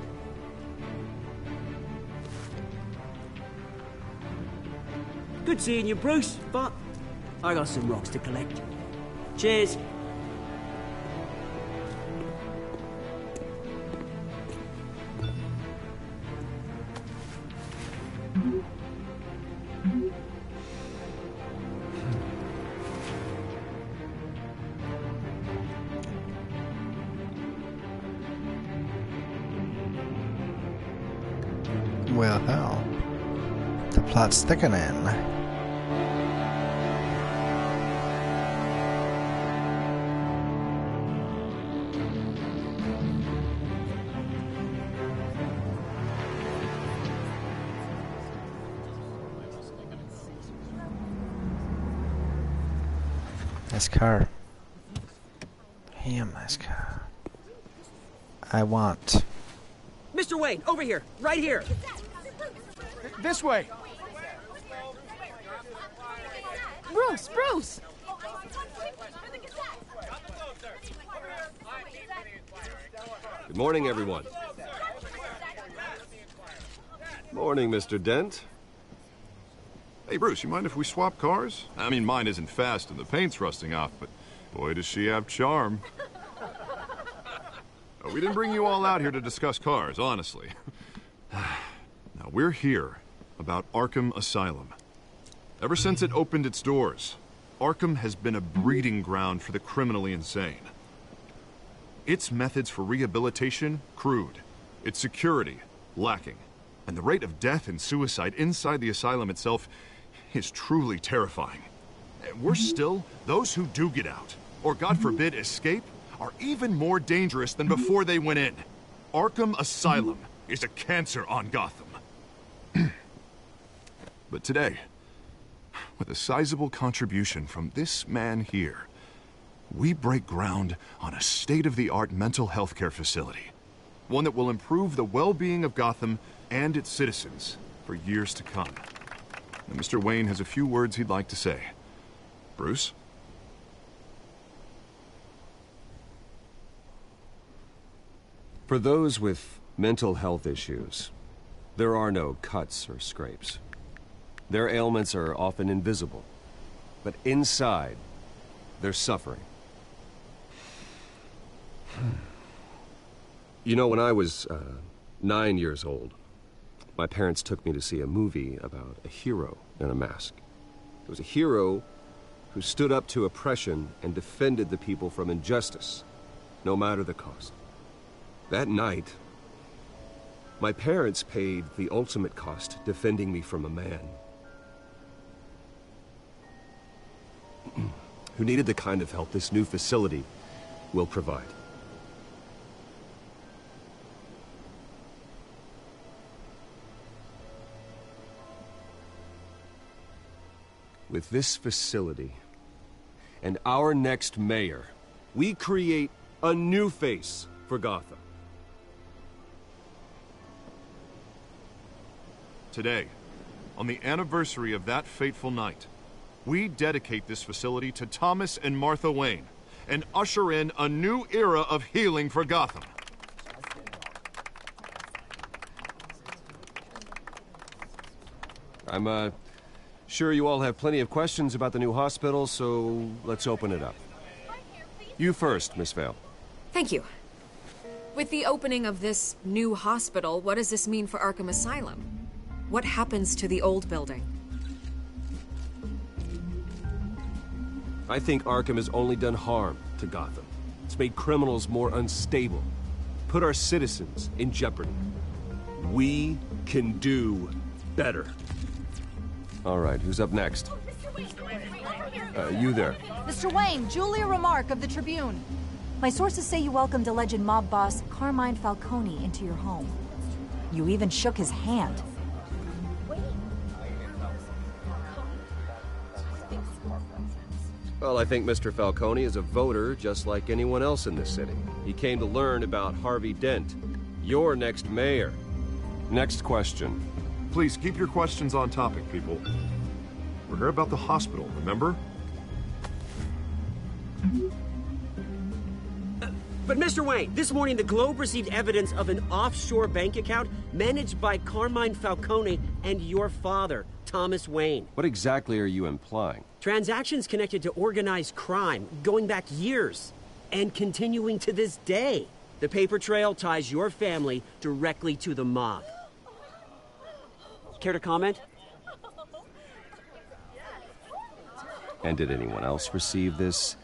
Good seeing you, Bruce, but I got some rocks to collect. Cheers. Well, hell. The plot's thickening. Nice car. Damn, nice car. I want. Mr. Wayne, over here, right here. This way. Bruce, Bruce! Good morning, everyone. Morning, Mr. Dent. Hey, Bruce, you mind if we swap cars? I mean, mine isn't fast and the paint's rusting off, but boy, does she have charm. Oh, we didn't bring you all out here to discuss cars, honestly. Now, we're here about Arkham Asylum. Ever since it opened its doors, Arkham has been a breeding ground for the criminally insane. Its methods for rehabilitation, crude. Its security, lacking. And the rate of death and suicide inside the asylum itself is truly terrifying. And worse still, those who do get out, or God forbid escape, are even more dangerous than before they went in. Arkham Asylum is a cancer on Gotham. But today, with a sizable contribution from this man here, we break ground on a state-of-the-art mental health care facility. One that will improve the well-being of Gotham and its citizens for years to come. And Mr. Wayne has a few words he'd like to say. Bruce? For those with mental health issues, there are no cuts or scrapes. Their ailments are often invisible, but inside, they're suffering. You know, when I was 9 years old, my parents took me to see a movie about a hero in a mask. It was a hero who stood up to oppression and defended the people from injustice, no matter the cost. That night, my parents paid the ultimate cost defending me from a man who needed the kind of help this new facility will provide. With this facility and our next mayor, we create a new face for Gotham. Today, on the anniversary of that fateful night, we dedicate this facility to Thomas and Martha Wayne and usher in a new era of healing for Gotham. I'm sure you all have plenty of questions about the new hospital, so let's open it up. You first, Miss Vale. Thank you. With the opening of this new hospital, what does this mean for Arkham Asylum? What happens to the old building? I think Arkham has only done harm to Gotham. It's made criminals more unstable, put our citizens in jeopardy. We can do better. All right, who's up next? You there. Mr. Wayne, Julia Remark of the Tribune. My sources say you welcomed alleged mob boss Carmine Falcone into your home. You even shook his hand. Well, I think Mr. Falcone is a voter just like anyone else in this city. He came to learn about Harvey Dent, your next mayor. Next question. Please keep your questions on topic, people. We're here about the hospital, remember? But Mr. Wayne, this morning the Globe received evidence of an offshore bank account managed by Carmine Falcone and your father, Thomas Wayne. What exactly are you implying? Transactions connected to organized crime, going back years, and continuing to this day. The paper trail ties your family directly to the mob. Care to comment? And did anyone else receive this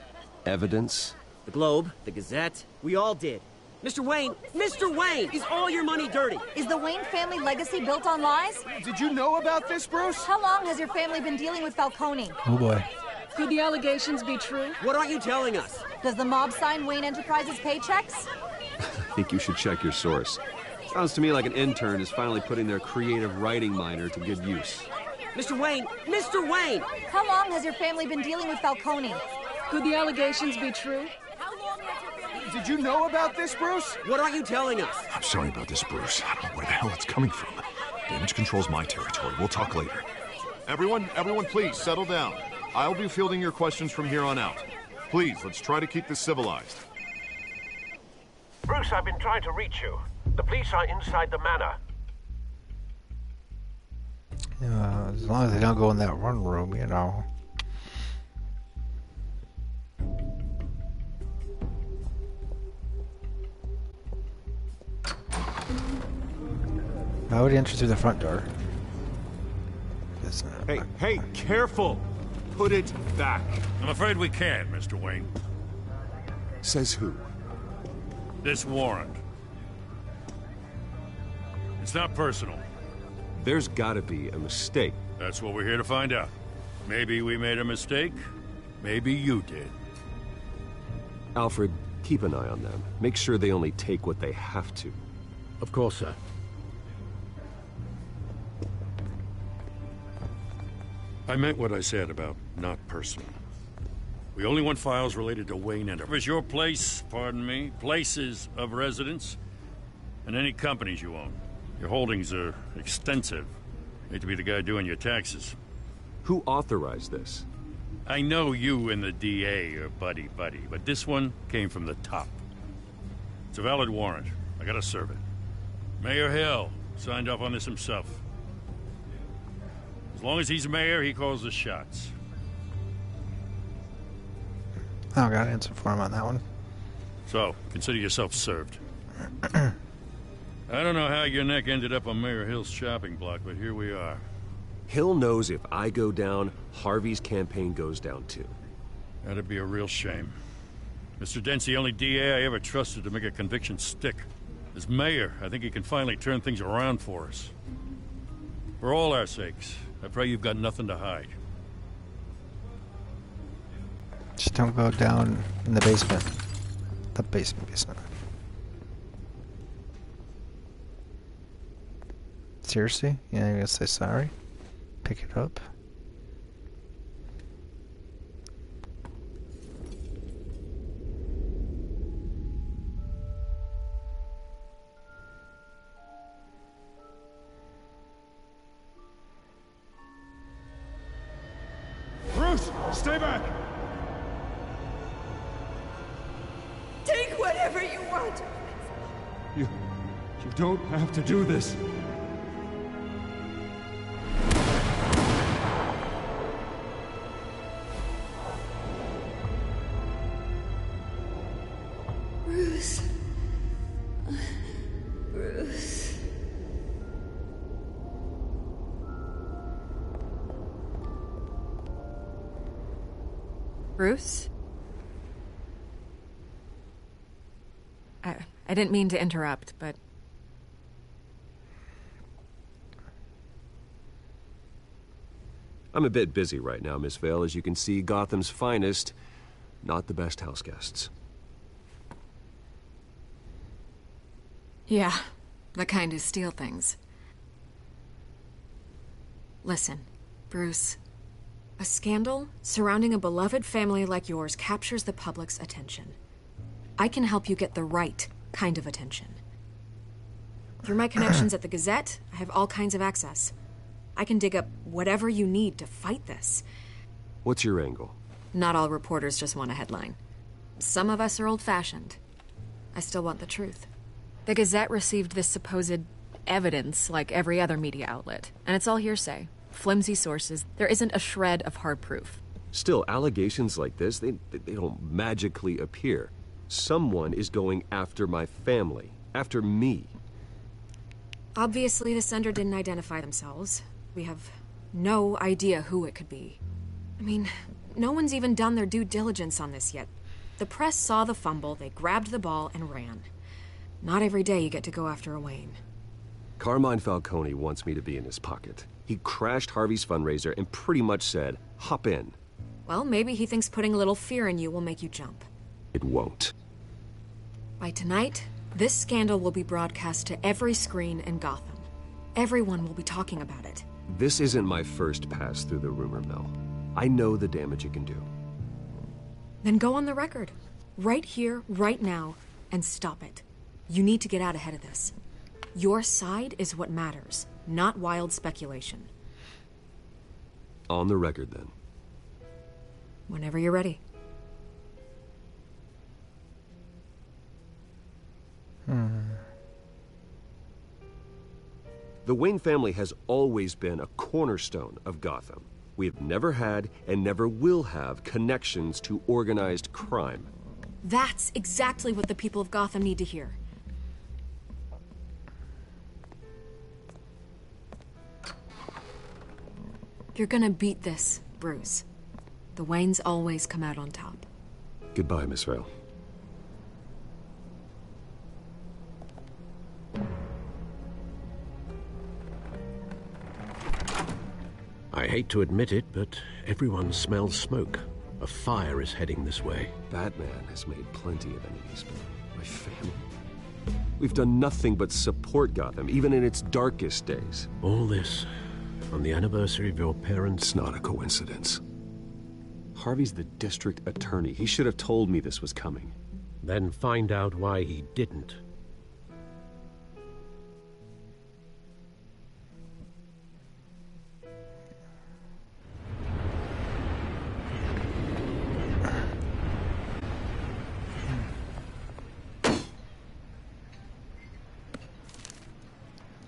evidence? The Globe, the Gazette, we all did. Mr. Wayne, is all your money dirty? Is the Wayne family legacy built on lies? Did you know about this, Bruce? How long has your family been dealing with Falcone? Oh boy. Could the allegations be true? What aren't you telling us? Does the mob sign Wayne Enterprises paychecks? I think you should check your source. Sounds to me like an intern is finally putting their creative writing minor to good use. Mr. Wayne! How long has your family been dealing with Falcone? Could the allegations be true? Did you know about this, Bruce? What aren't you telling us? I'm sorry about this, Bruce. I don't know where the hell it's coming from. Damage control's my territory. We'll talk later. Everyone, please, settle down. I'll be fielding your questions from here on out. Please, let's try to keep this civilized. Bruce, I've been trying to reach you. The police are inside the manor. As long as they don't go in that one room, you know. Why would he enter through the front door? Hey, careful! Put it back. I'm afraid we can't, Mr. Wayne. Says who? This warrant. It's not personal. There's gotta be a mistake. That's what we're here to find out. Maybe we made a mistake. Maybe you did. Alfred, keep an eye on them. Make sure they only take what they have to. Of course, sir. I meant what I said about not personal. We only want files related to Wayne Enterprises. Your place, pardon me, places of residence, and any companies you own. Your holdings are extensive. Hate to be the guy doing your taxes. Who authorized this? I know you and the DA are buddy-buddy, but this one came from the top. It's a valid warrant. I gotta serve it. Mayor Hill signed off on this himself. As long as he's mayor, he calls the shots. I don't got an answer for him on that one. So, consider yourself served. I don't know how your neck ended up on Mayor Hill's shopping block, but here we are. Hill knows if I go down, Harvey's campaign goes down too. That'd be a real shame. Mr. Dent's the only DA I ever trusted to make a conviction stick. As mayor, I think he can finally turn things around for us. For all our sakes, I pray you've got nothing to hide. Just don't go down in the basement. The basement. Seriously? Yeah, you're gonna say sorry? Pick it up? Bruce, stay back! Take whatever you want. You don't have to do this. Bruce. Bruce. Bruce? I didn't mean to interrupt, but... I'm a bit busy right now, Miss Vale. As you can see, Gotham's finest, not the best house guests. Yeah, the kind who steal things. Listen, Bruce, A scandal surrounding a beloved family like yours captures the public's attention. I can help you get the right kind of attention. Through my connections at the Gazette, I have all kinds of access. I can dig up whatever you need to fight this. What's your angle? Not all reporters just want a headline. Some of us are old-fashioned. I still want the truth. The Gazette received this supposed evidence like every other media outlet, and it's all hearsay. Flimsy sources. There isn't a shred of hard proof. Still, allegations like this, they don't magically appear. Someone is going after my family. After me. Obviously, the sender didn't identify themselves. We have no idea who it could be. I mean, no one's even done their due diligence on this yet. The press saw the fumble, they grabbed the ball and ran. Not every day you get to go after a Wayne. Carmine Falcone wants me to be in his pocket. He crashed Harvey's fundraiser and pretty much said, hop in. Well, maybe he thinks putting a little fear in you will make you jump. It won't. By tonight, this scandal will be broadcast to every screen in Gotham. Everyone will be talking about it. This isn't my first pass through the rumor mill. I know the damage it can do. Then go on the record. Right here, right now, and stop it. You need to get out ahead of this. Your side is what matters, not wild speculation. On the record, then. Whenever you're ready. The Wayne family has always been a cornerstone of Gotham. We have never had and never will have connections to organized crime. That's exactly what the people of Gotham need to hear. You're gonna beat this, Bruce. The Waynes always come out on top. Goodbye, Miss Vale. I hate to admit it, but everyone smells smoke. A fire is heading this way. Batman has made plenty of enemies, but my family... We've done nothing but support Gotham, even in its darkest days. All this on the anniversary of your parents'... It's not a coincidence. Harvey's the district attorney. He should have told me this was coming. Then find out why he didn't.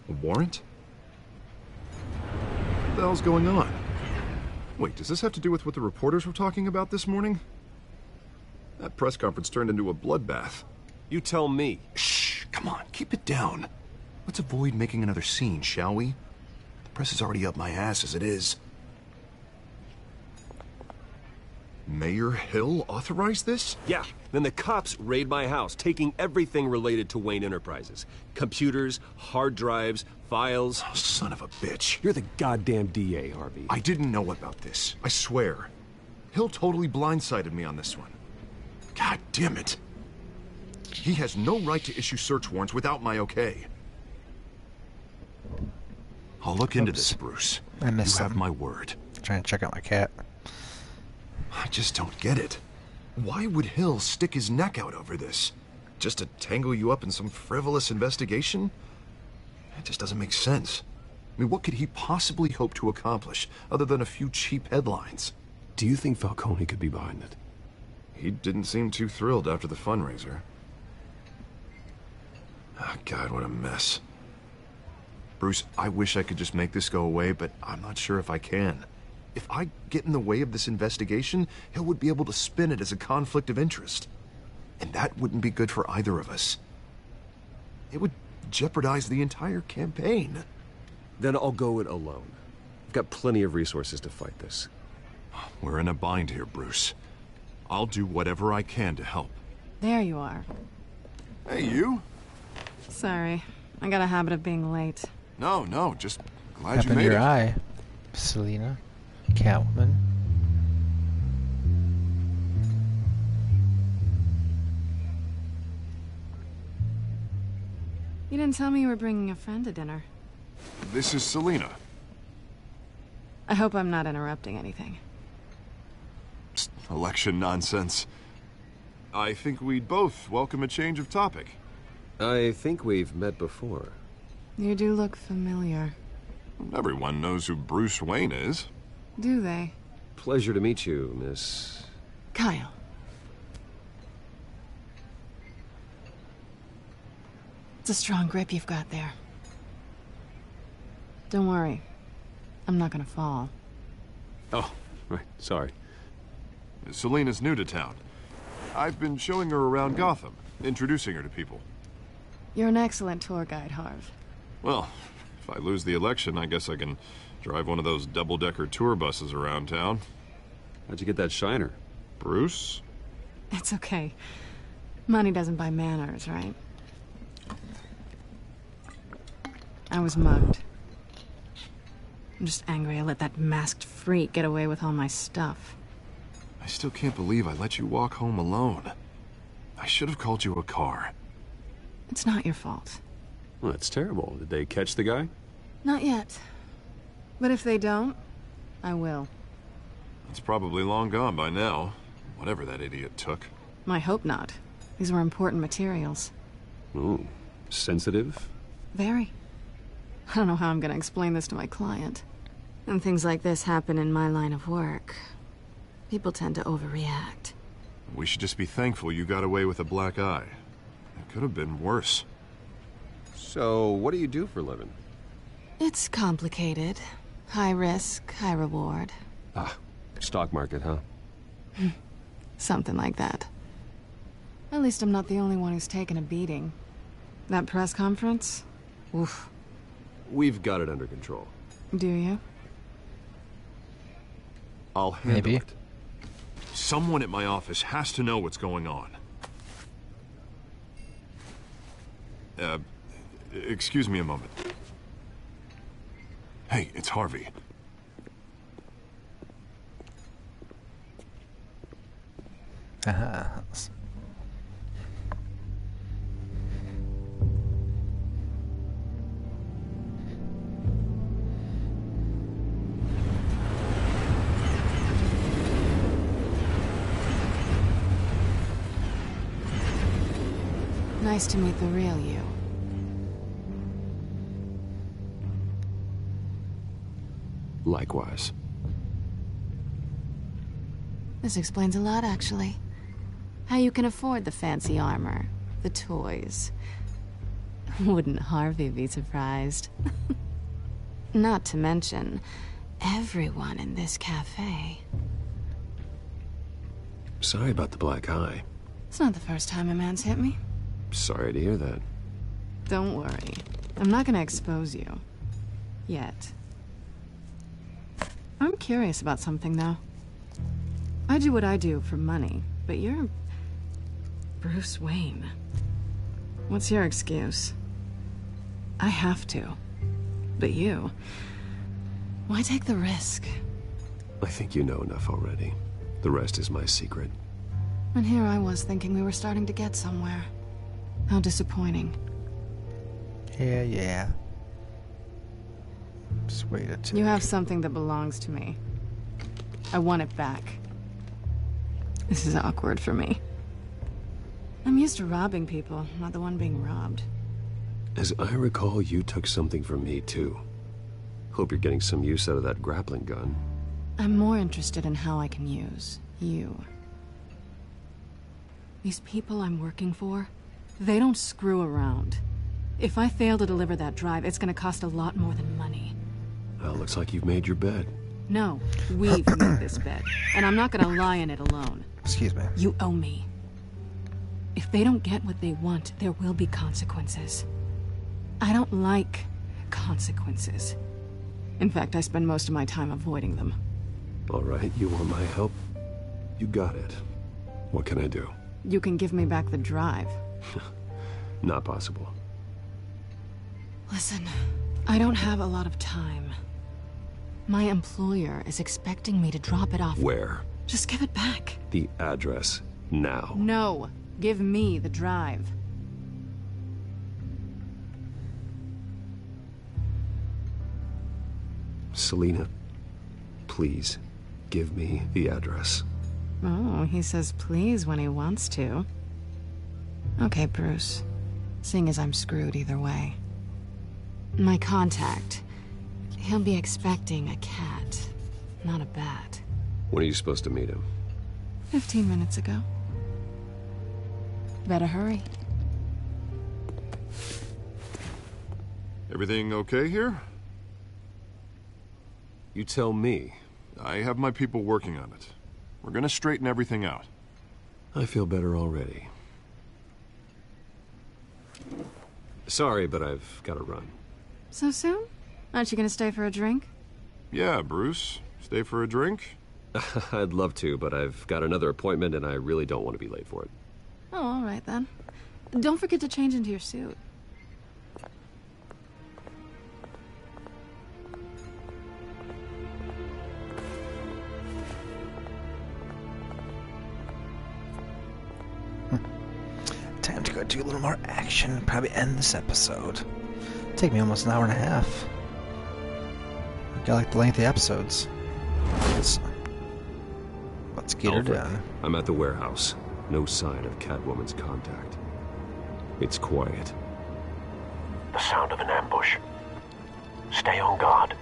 A warrant? What the hell's going on? Wait, does this have to do with what the reporters were talking about this morning? That press conference turned into a bloodbath. You tell me. Shh, come on, keep it down. Let's avoid making another scene, shall we? The press is already up my ass as it is. Mayor Hill authorized this? Yeah, then the cops raid my house, taking everything related to Wayne Enterprises. Computers, hard drives, files. Oh, son of a bitch. You're the goddamn DA, Harvey. I didn't know about this. I swear. Hill totally blindsided me on this one. God damn it. He has no right to issue search warrants without my okay. I'll look into this, Bruce. I missed You have something. my word. Trying to check out my cat. I just don't get it. Why would Hill stick his neck out over this? Just to tangle you up in some frivolous investigation? It just doesn't make sense. I mean, what could he possibly hope to accomplish other than a few cheap headlines? Do you think Falcone could be behind it? He didn't seem too thrilled after the fundraiser. Oh, God, what a mess. Bruce, I wish I could just make this go away, but I'm not sure if I can. If I get in the way of this investigation, Hill would be able to spin it as a conflict of interest. And that wouldn't be good for either of us. It would jeopardize the entire campaign. Then I'll go it alone. I've got plenty of resources to fight this. We're in a bind here, Bruce. I'll do whatever I can to help. There you are. Hey, you? Sorry. I got a habit of being late. No, just glad Up you in made your it. eye, Selina. Catwoman. You didn't tell me you were bringing a friend to dinner. This is Selina. I hope I'm not interrupting anything. Election nonsense. I think we'd both welcome a change of topic. I think we've met before. You do look familiar. Everyone knows who Bruce Wayne is. Do they? Pleasure to meet you, Miss... Kyle. It's a strong grip you've got there. Don't worry. I'm not gonna fall. Oh, right. Sorry. Selena's new to town. I've been showing her around Gotham, introducing her to people. You're an excellent tour guide, Harv. Well, if I lose the election, I guess I can drive one of those double-decker tour buses around town. How'd you get that shiner? Bruce? It's okay. Money doesn't buy manners, right? I was mugged. I'm just angry I let that masked freak get away with all my stuff. I still can't believe I let you walk home alone. I should have called you a car. It's not your fault. Well, that's terrible. Did they catch the guy? Not yet. But if they don't, I will. It's probably long gone by now, whatever that idiot took. I hope not. These were important materials. Ooh, sensitive? Very. I don't know how I'm gonna explain this to my client. And things like this happen in my line of work. People tend to overreact. We should just be thankful you got away with a black eye. It could have been worse. So, what do you do for a living? It's complicated. High risk, high reward. Ah, stock market, huh? Something like that. At least I'm not the only one who's taken a beating. That press conference? Oof. We've got it under control. Do you? I'll handle it. Someone at my office has to know what's going on. Excuse me a moment. Hey, it's Harvey. Nice to meet the real you. Likewise. This explains a lot, actually. How you can afford the fancy armor, the toys. Wouldn't Harvey be surprised? Not to mention, everyone in this cafe. Sorry about the black eye. It's not the first time a man's hit me. Sorry to hear that. Don't worry. I'm not gonna expose you. Yet. I'm curious about something, though. I do what I do for money, but you're... Bruce Wayne. What's your excuse? I have to. But you... Why take the risk? I think you know enough already. The rest is my secret. And here I was thinking we were starting to get somewhere. How disappointing. Yeah. Just wait a tick. You have something that belongs to me. I want it back. This is awkward for me. I'm used to robbing people, not the one being robbed. As I recall, you took something from me, too. Hope you're getting some use out of that grappling gun. I'm more interested in how I can use you. These people I'm working for, they don't screw around. If I fail to deliver that drive, it's gonna cost a lot more than money. Well, looks like you've made your bed. No, we've made this bed, and I'm not gonna lie in it alone. Excuse me. You owe me. If they don't get what they want, there will be consequences. I don't like consequences. In fact, I spend most of my time avoiding them. All right, you want my help? You got it. What can I do? You can give me back the drive. Not possible. Listen, I don't have a lot of time. My employer is expecting me to drop it off. Where? Just give it back. The address, now. No, give me the drive. Selina, please, give me the address. Oh, he says please when he wants to. Okay, Bruce. Seeing as I'm screwed either way. My contact. He'll be expecting a cat, not a bat. When are you supposed to meet him? 15 minutes ago. Better hurry. Everything okay here? You tell me. I have my people working on it. We're gonna straighten everything out. I feel better already. Sorry, but I've got to run. So soon? Aren't you gonna stay for a drink? Yeah, Bruce. Stay for a drink? I'd love to, but I've got another appointment and I really don't want to be late for it. Oh, all right then. Don't forget to change into your suit. Time to go do a little more action. Probably end this episode. Take me almost an hour and a half. I like the lengthy episodes. Let's get her done. I'm at the warehouse. No sign of Catwoman's contact. It's quiet. The sound of an ambush. Stay on guard.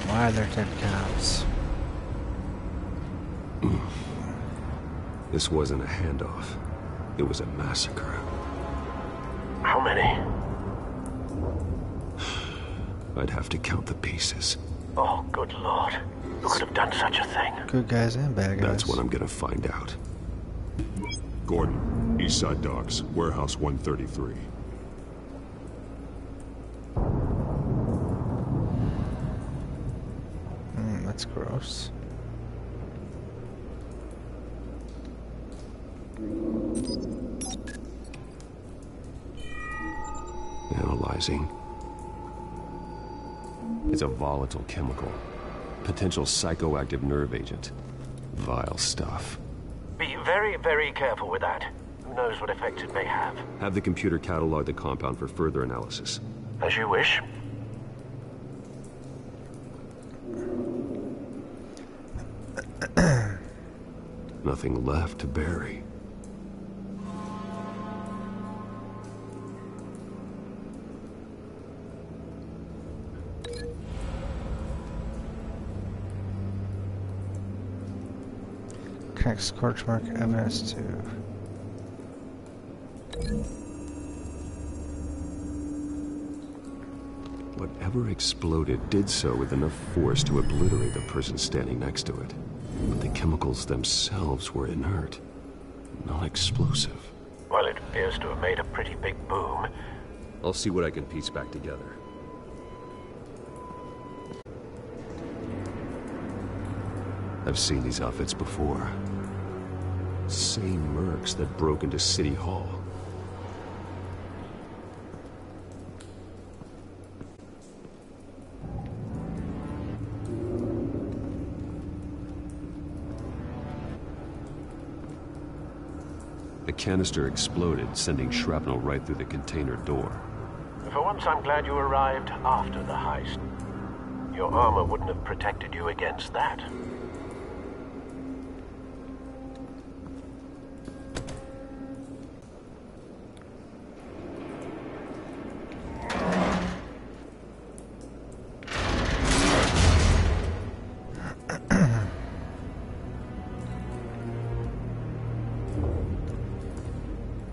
Why are there dead cops? This wasn't a handoff. It was a massacre. How many? I'd have to count the pieces. Oh, good lord. Who could have done such a thing? Good guys and bad guys. That's what I'm gonna find out. Gordon, East Side Docks, Warehouse 133. That's gross. Analyzing. It's a volatile chemical. Potential psychoactive nerve agent. Vile stuff. Be very, very careful with that. Who knows what effects it may have. Have the computer catalog the compound for further analysis. As you wish. Nothing left to bury. Connect scorch mark evidence to... Whatever exploded did so with enough force to obliterate the person standing next to it. But the chemicals themselves were inert, not explosive. Well, it appears to have made a pretty big boom. I'll see what I can piece back together. I've seen these outfits before. Same mercs that broke into City Hall. The canister exploded, sending shrapnel right through the container door. For once, I'm glad you arrived after the heist. Your armor wouldn't have protected you against that.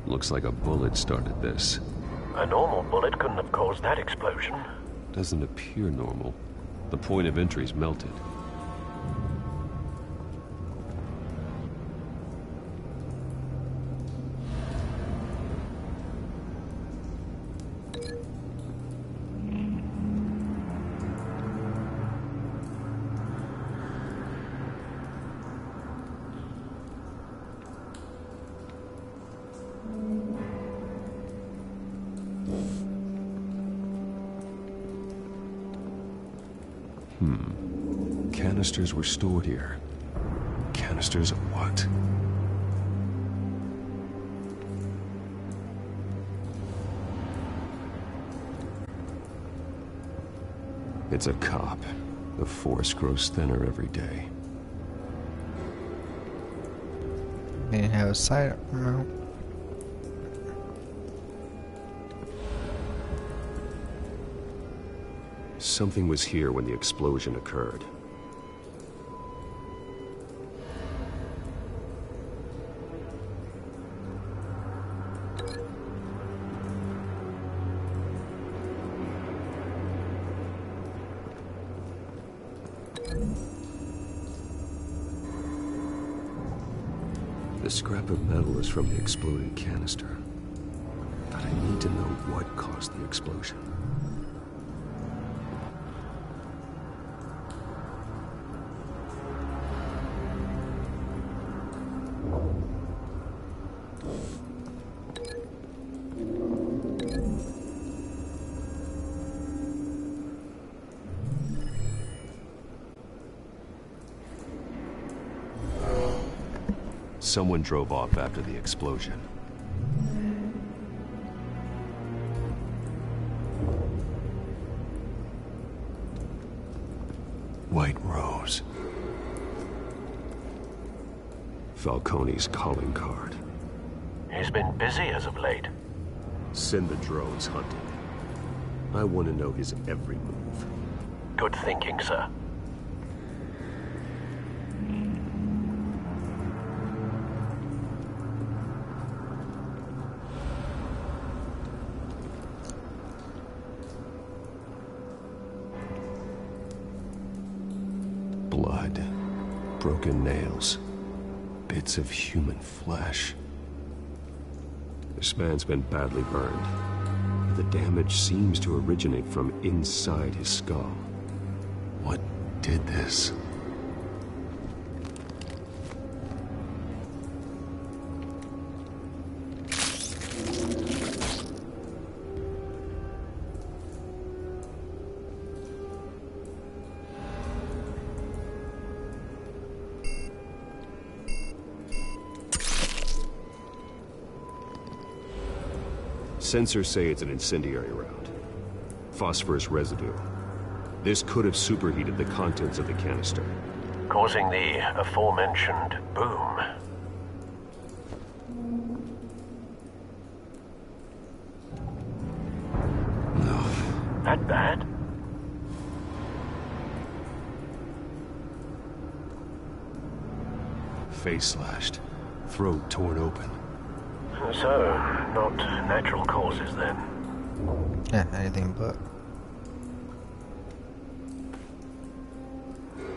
Looks like a bullet started this. A normal bullet couldn't have caused that explosion. Doesn't appear normal. The point of entry's melted. Canisters were stored here. Canisters of what? It's a cop. The force grows thinner every day. They didn't have a sight. No. Something was here when the explosion occurred. The scrap of metal is from the exploded canister. But I need to know what caused the explosion. Someone drove off after the explosion. White Rose. Falcone's calling card. He's been busy as of late. Send the drones hunting. I want to know his every move. Good thinking, sir. Blood, broken nails, bits of human flesh. This man's been badly burned. The damage seems to originate from inside his skull. What did this? Sensors say it's an incendiary round. Phosphorus residue. This could have superheated the contents of the canister, causing the aforementioned boom. No. That bad? Face slashed, throat torn open. So, not natural causes then? Yeah, anything but.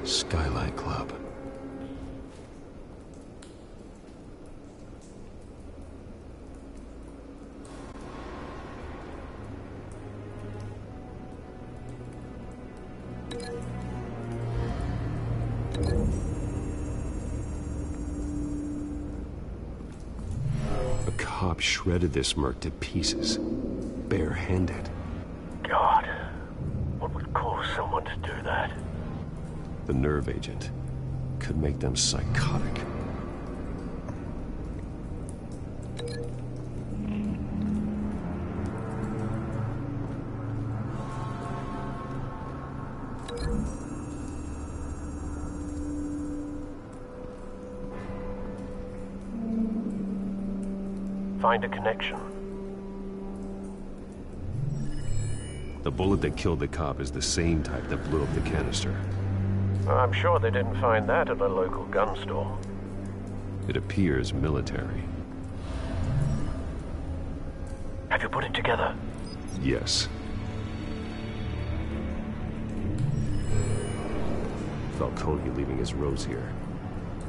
Skylight Club. A cop shredded this merc to pieces, bare-handed. God, what would cause someone to do that? The nerve agent could make them psychotic. Find a connection. The bullet that killed the cop is the same type that blew up the canister. I'm sure they didn't find that at a local gun store. It appears military. Have you put it together? Yes. Falcone leaving his rose here.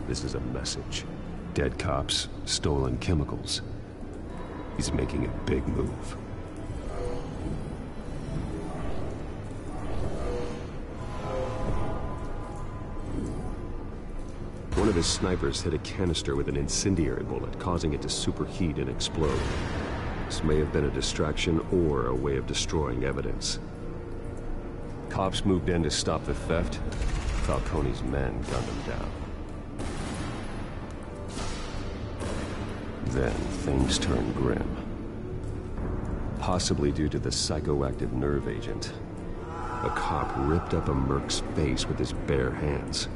This is a message. Dead cops, stolen chemicals. He's making a big move. One of his snipers hit a canister with an incendiary bullet, causing it to superheat and explode. This may have been a distraction or a way of destroying evidence. Cops moved in to stop the theft. Falcone's men gunned them down. Then things turned grim. Possibly due to the psychoactive nerve agent. A cop ripped up a merc's face with his bare hands.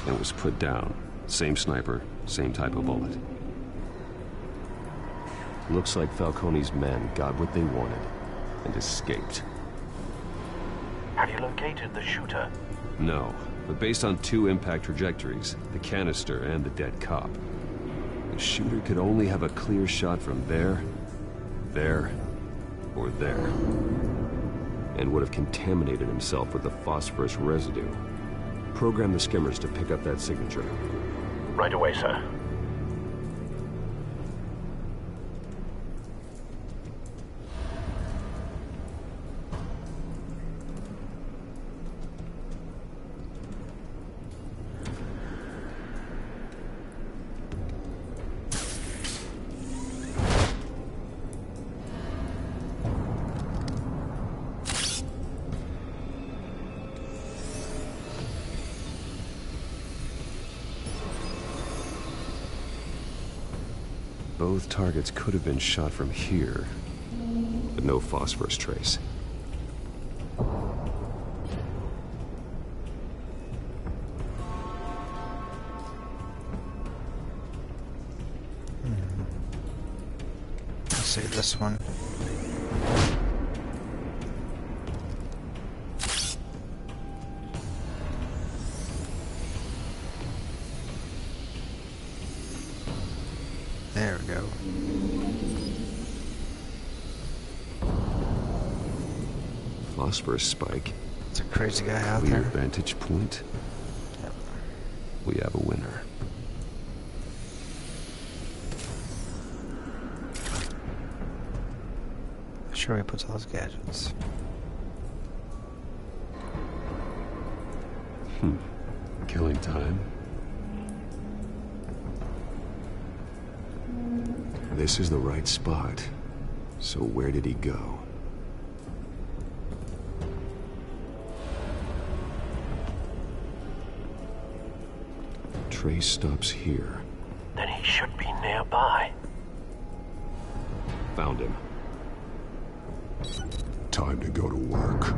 And was put down. Same sniper, same type of bullet. Looks like Falcone's men got what they wanted and escaped. Have you located the shooter? No, but based on two impact trajectories, the canister and the dead cop, the shooter could only have a clear shot from there, or there, and would have contaminated himself with the phosphorus residue. Program the skimmers to pick up that signature. Right away, sir. Both targets could have been shot from here, but no phosphorus trace. Let's see this one. There we go. Phosphorus spike. It's a crazy guy out Clear there. vantage point. Yep. We have a winner. Sure, he puts all his gadgets. Killing time. This is the right spot. So where did he go? Trace stops here. Then he should be nearby. Found him. Time to go to work.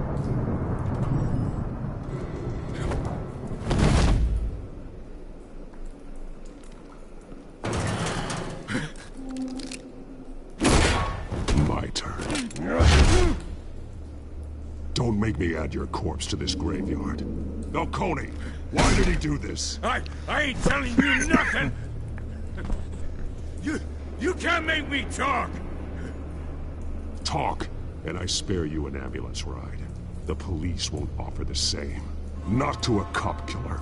My turn. Don't make me add your corpse to this graveyard. Falcone, why did he do this? I ain't telling you nothing! You can't make me talk! Talk, and I spare you an ambulance ride. The police won't offer the same. Not to a cop killer.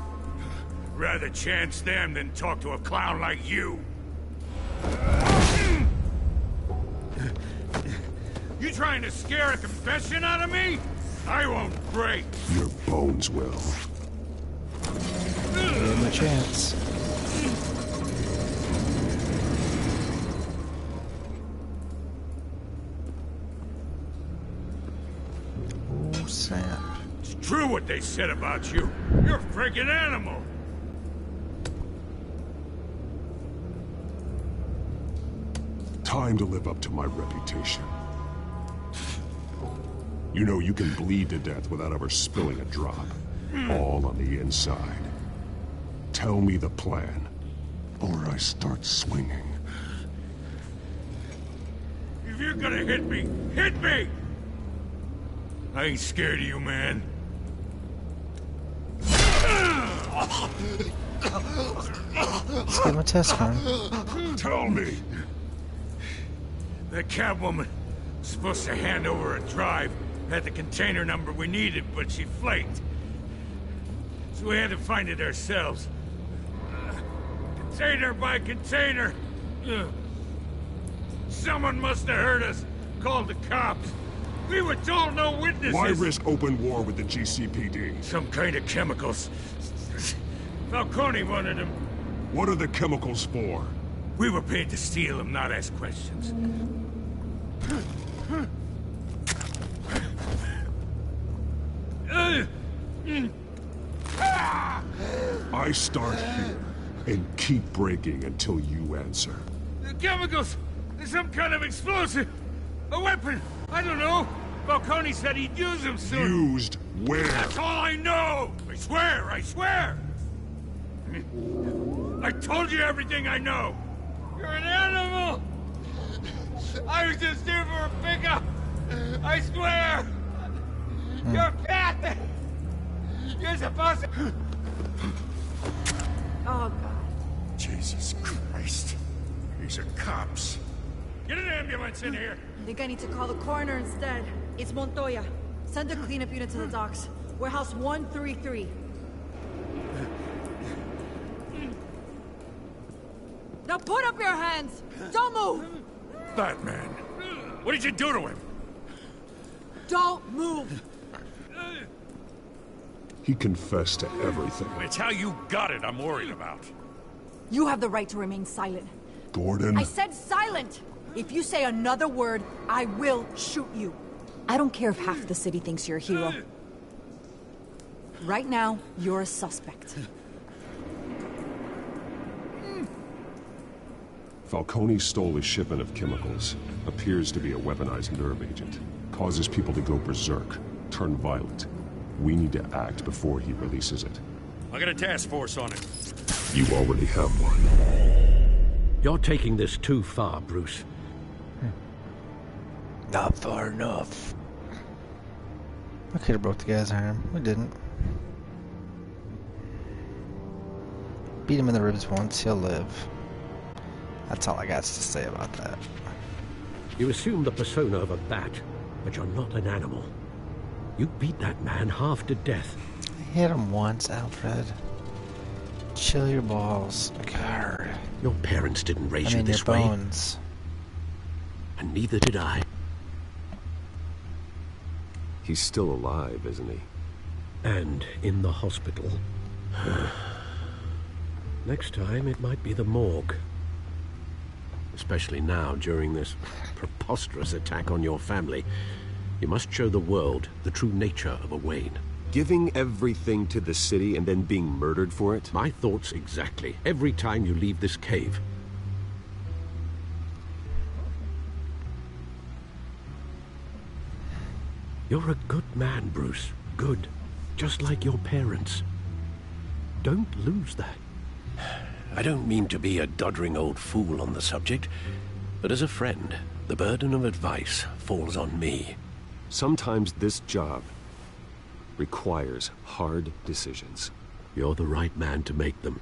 Rather chance them than talk to a clown like you. You trying to scare a confession out of me? I won't break. Your bones will. Give him a chance. Oh, snap. It's true what they said about you. You're a freaking animal. Time to live up to my reputation. You know you can bleed to death without ever spilling a drop. All on the inside. Tell me the plan, or I start swinging. If you're gonna hit me, hit me! I ain't scared of you, man. Let's give him a test run. Tell me! That Catwoman was supposed to hand over a drive. Had the container number we needed, but she flaked. So we had to find it ourselves. Container by container. Someone must have heard us. Called the cops. We were told no witnesses. Why risk open war with the GCPD? Some kind of chemicals. Falcone wanted them. What are the chemicals for? We were paid to steal them, not ask questions. I start here and keep breaking until you answer. The chemicals! There's some kind of explosive! A weapon! I don't know! Falcone said he'd use them soon! Used where? That's all I know! I swear! I swear! I told you everything I know! You're an animal! I was just here for a pickup! I swear! You're fat! You're supposed to... Oh, God. Jesus Christ. These are cops. Get an ambulance in here! I think I need to call the coroner instead. It's Montoya. Send a cleanup unit to the docks. Warehouse 133. Now put up your hands! Don't move! Batman, what did you do to him? Don't move! He confessed to everything. It's how you got it I'm worried about. You have the right to remain silent. Gordon? I said silent! If you say another word, I will shoot you. I don't care if half the city thinks you're a hero. Right now, you're a suspect. Falcone stole a shipment of chemicals. Appears to be a weaponized nerve agent. Causes people to go berserk, turn violent. We need to act before he releases it. I got a task force on it. You already have one. You're taking this too far, Bruce. Not far enough. I could have broke the guy's arm. We didn't. Beat him in the ribs once, he'll live. That's all I got to say about that. You assume the persona of a bat, but you're not an animal. You beat that man half to death. I hit him once, Alfred. Chill your balls. God. Your parents didn't raise you this your way. bones. And neither did I. He's still alive, isn't he? And in the hospital. Next time, it might be the morgue. Especially now, during this preposterous attack on your family. You must show the world the true nature of a Wayne. Giving everything to the city and then being murdered for it? My thoughts exactly. Every time you leave this cave. You're a good man, Bruce. Good. Just like your parents. Don't lose that. I don't mean to be a doddering old fool on the subject, but as a friend, the burden of advice falls on me. Sometimes this job requires hard decisions. You're the right man to make them.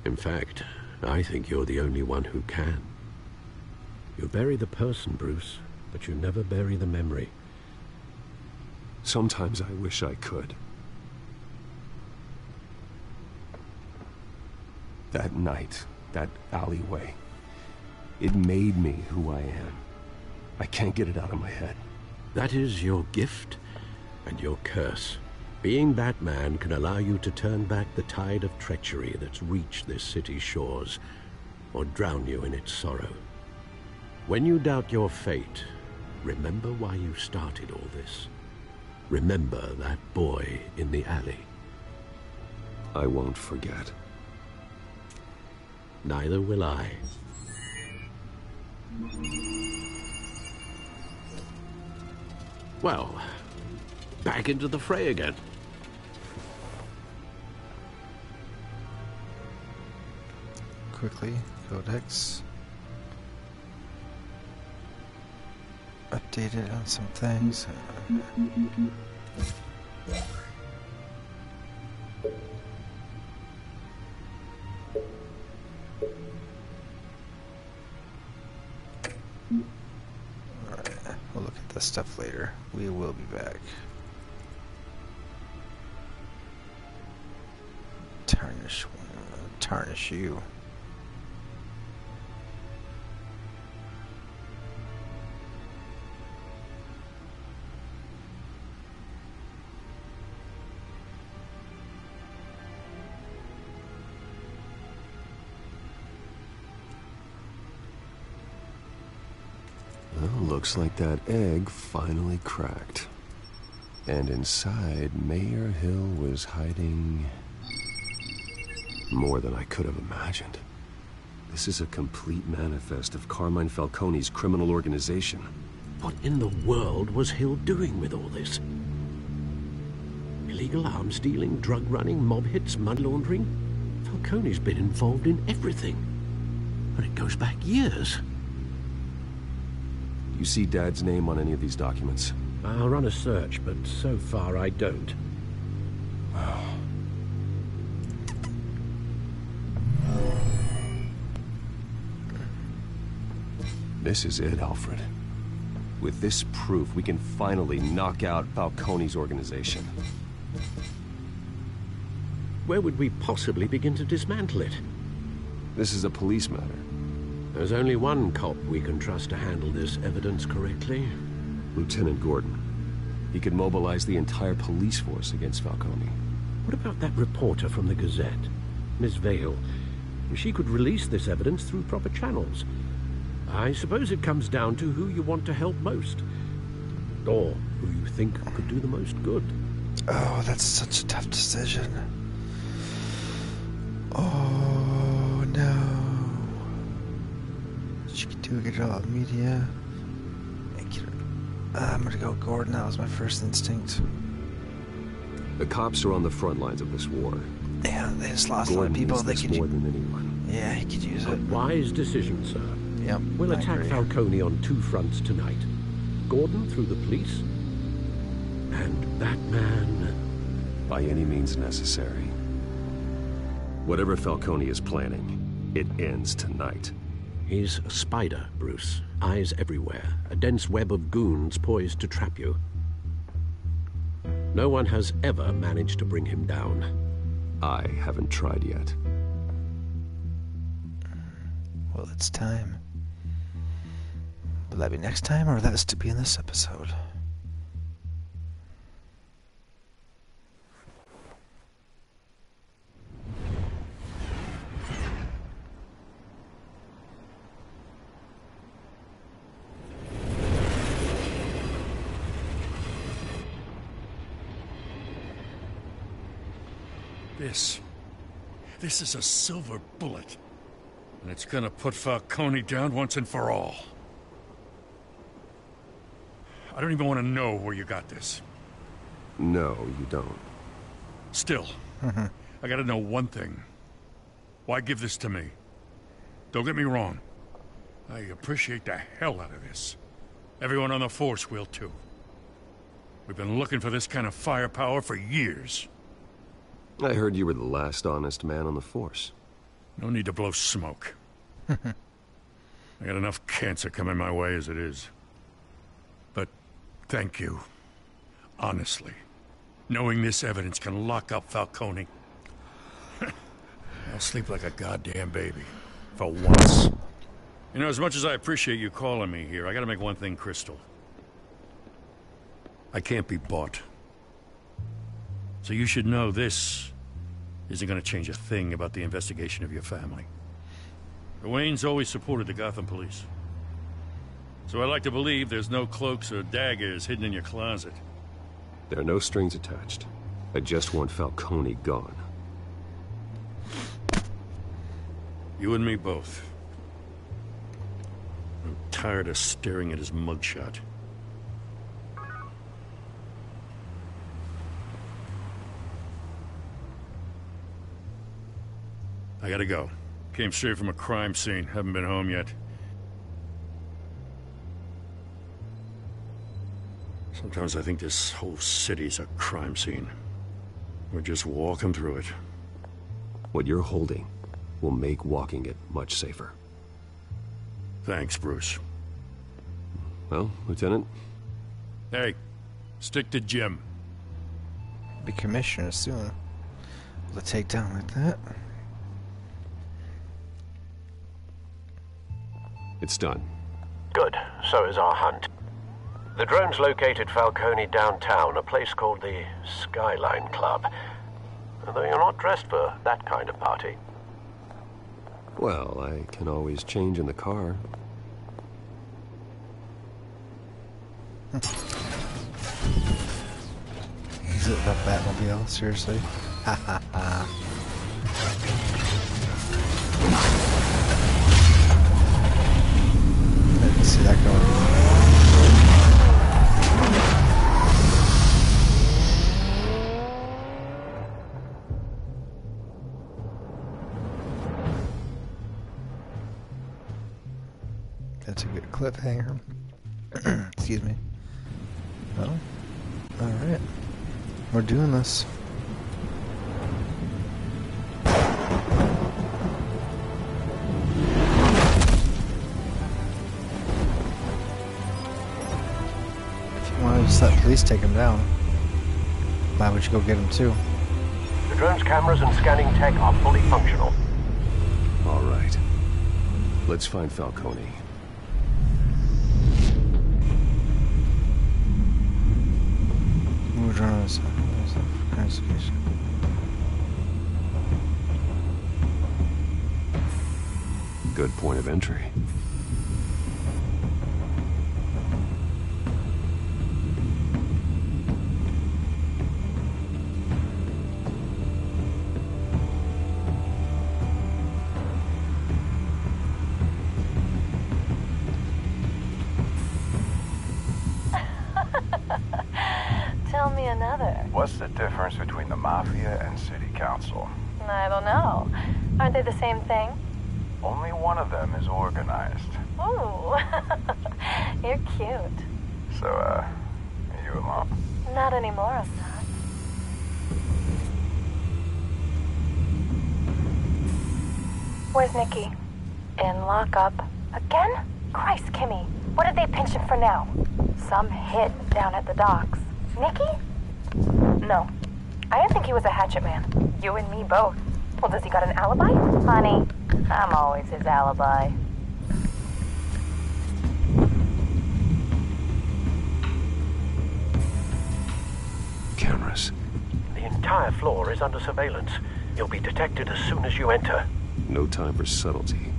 In fact, I think you're the only one who can. You bury the person, Bruce, but you never bury the memory. Sometimes I wish I could. That night, that alleyway, it made me who I am. I can't get it out of my head. That is your gift and your curse. Being Batman can allow you to turn back the tide of treachery that's reached this city's shores, or drown you in its sorrow. When you doubt your fate, remember why you started all this. Remember that boy in the alley. I won't forget. Neither will I. Well, back into the fray again. Quickly, Codex. Updated on some things. Alright, we'll look at this stuff later. We will be back. Tarnish you. Well, looks like that egg finally cracked. And inside, Mayor Hill was hiding more than I could have imagined. This is a complete manifest of Carmine Falcone's criminal organization. What in the world was Hill doing with all this? Illegal arms dealing, drug running, mob hits, money laundering? Falcone's been involved in everything. But it goes back years. You see Dad's name on any of these documents? I'll run a search, but so far I don't. This is it, Alfred. With this proof, we can finally knock out Falcone's organization. Where would we possibly begin to dismantle it? This is a police matter. There's only one cop we can trust to handle this evidence correctly. Lieutenant Gordon. He could mobilize the entire police force against Falcone. What about that reporter from the Gazette, Miss Vale? She could release this evidence through proper channels. I suppose it comes down to who you want to help most. Or who you think could do the most good. Oh, that's such a tough decision. Oh, no. She could do a good job. Media. I'm gonna go Gordon. That was my first instinct. The cops are on the front lines of this war. Yeah, they just lost a lot Gordon of people. needs They this could more than anyone. Yeah, he could use it. Wise decision, sir. Yep. We'll I attack agree. Falcone on two fronts tonight. Gordon through the police, and Batman by any means necessary. Whatever Falcone is planning, it ends tonight. He's a spider, Bruce. Eyes everywhere. A dense web of goons poised to trap you. No one has ever managed to bring him down. I haven't tried yet. Well, it's time. Will that be next time, or will that to be in this episode? This is a silver bullet. And it's gonna put Falcone down once and for all. I don't even want to know where you got this. No, you don't. Still, I gotta know one thing. Why give this to me? Don't get me wrong. I appreciate the hell out of this. Everyone on the force will too. We've been looking for this kind of firepower for years. I heard you were the last honest man on the force. No need to blow smoke. I got enough cancer coming my way as it is. But thank you. Honestly. Knowing this evidence can lock up Falcone. I'll sleep like a goddamn baby. For once. You know, as much as I appreciate you calling me here, I gotta make one thing crystal. I can't be bought. So you should know this isn't gonna change a thing about the investigation of your family. The Waynes always supported the Gotham police. So I like to believe there's no cloaks or daggers hidden in your closet. There are no strings attached. I just want Falcone gone. You and me both. I'm tired of staring at his mugshot. I gotta go. Came straight from a crime scene. Haven't been home yet. Sometimes I think this whole city's a crime scene. We're just walking through it. What you're holding will make walking it much safer. Thanks, Bruce. Well, Lieutenant? Hey, stick to Jim. Be commissioner soon. Will it take down like that? It's done. Good. So is our hunt. The drones located Falcone downtown, a place called the Skyline Club. Though you're not dressed for that kind of party. Well, I can always change in the car. The Batmobile, seriously. Ha ha ha. I didn't see that going. That's a good cliffhanger. Excuse me. Well, alright. We're doing this. If you want to just let police take him down, why would you go get him too? The drone's cameras and scanning tech are fully functional. All right. Let's find Falcone. Move around this investigation. Good point of entry. Tell me another. What's the difference between the Mafia and City Council? I don't know. Aren't they the same thing? Only one of them is organized. Ooh. You're cute. So, are you alone? Not anymore, I'm not. Where's Nikki? In lockup. Again? Christ, Kimmy. What did they pinch him for now? Some hit down at the docks. Nikki? No. I didn't think he was a hatchet man. You and me both. Well, does he got an alibi? Honey, I'm always his alibi. Cameras. The entire floor is under surveillance. You'll be detected as soon as you enter. No time for subtlety.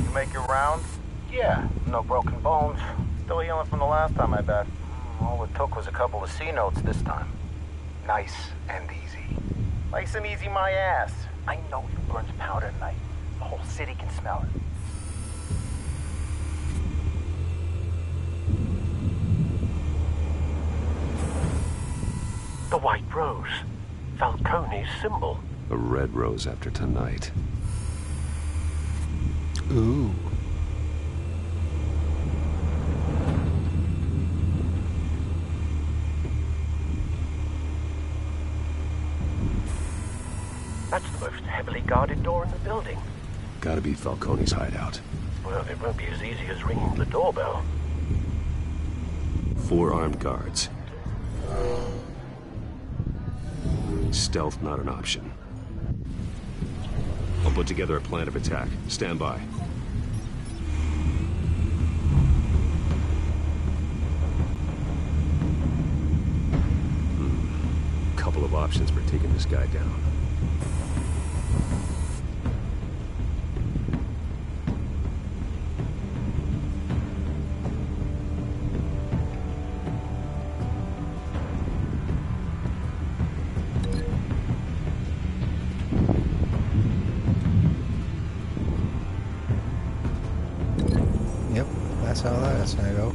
You make your rounds? Yeah, no broken bones. Still healing from the last time, I bet. All it took was a couple of C notes this time. Nice and easy. Nice and easy my ass. I know you burned powder tonight. The whole city can smell it. The White Rose. Falcone's symbol. A red rose after tonight. Ooh. That's the most heavily guarded door in the building. Gotta be Falcone's hideout. Well, it won't be as easy as ringing the doorbell. 4 armed guards. Stealth not an option. I'll put together a plan of attack. Stand by. Couple of options for taking this guy down. Yep, that's how that's gonna go.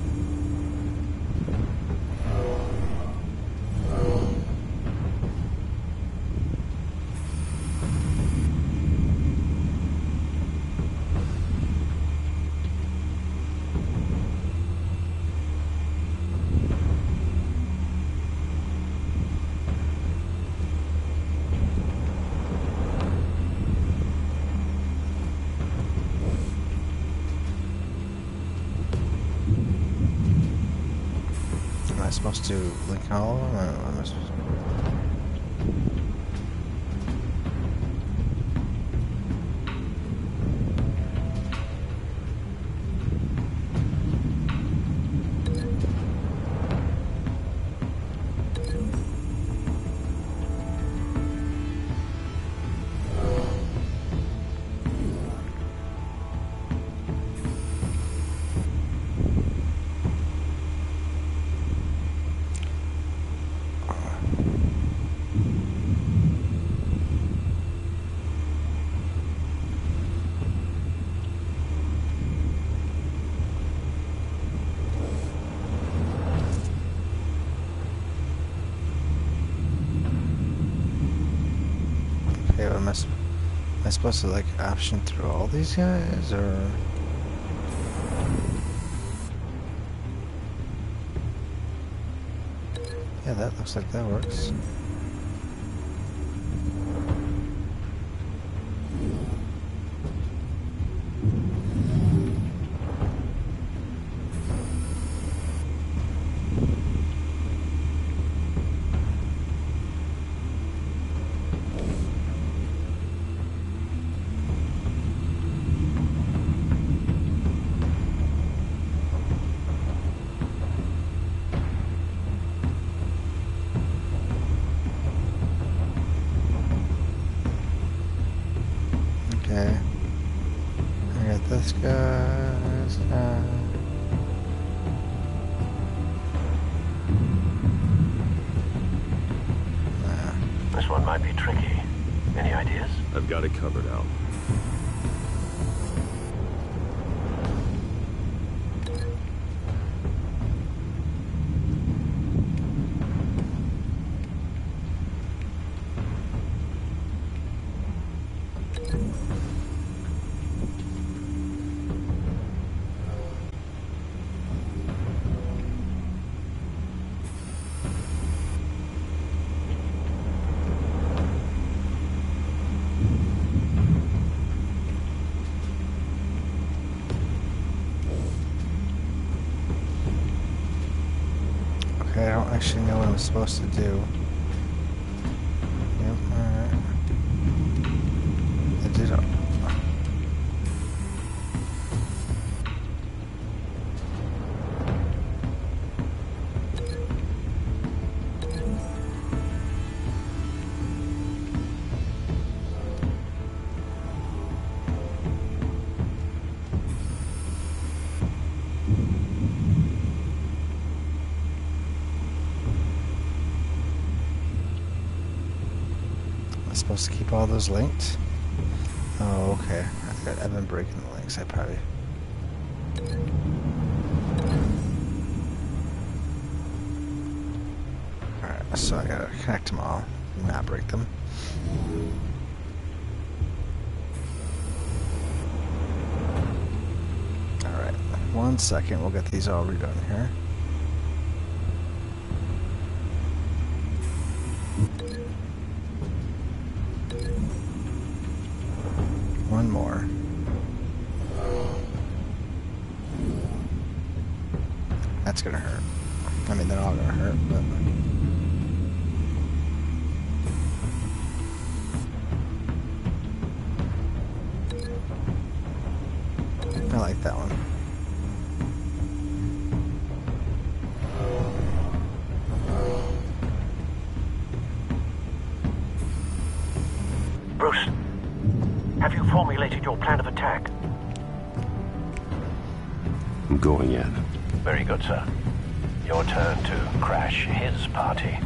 Am I supposed to link all of them? Or am I supposed to... I supposed to like option through all these guys, or? Yeah, that looks like that works. Okay. I got this guy, this guy. This one might be tricky. Any ideas? I've got it covered, Al. Okay, I don't actually know what I'm supposed to do. Yep, alright. I did it. Supposed to keep all those linked? Oh, okay. I've been breaking the links. I probably... Alright, so I gotta connect them all, not break them. Alright, 1 second. We'll get these all redone here. One more. That's gonna hurt. I mean, they're all gonna hurt, but... I like that one. Bruce, have you formulated your plan of attack? I'm going in. Very good, sir. Your turn to crash his party.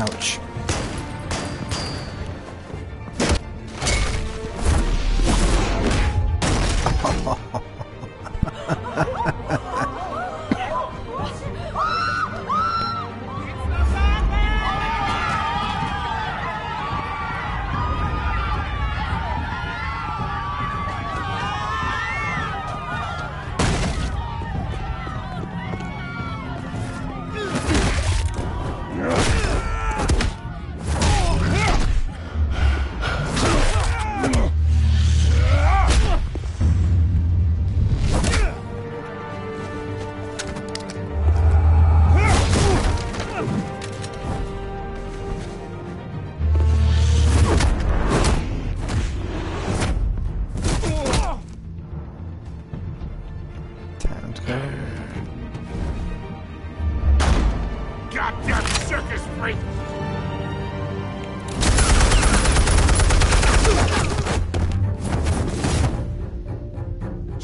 Ouch.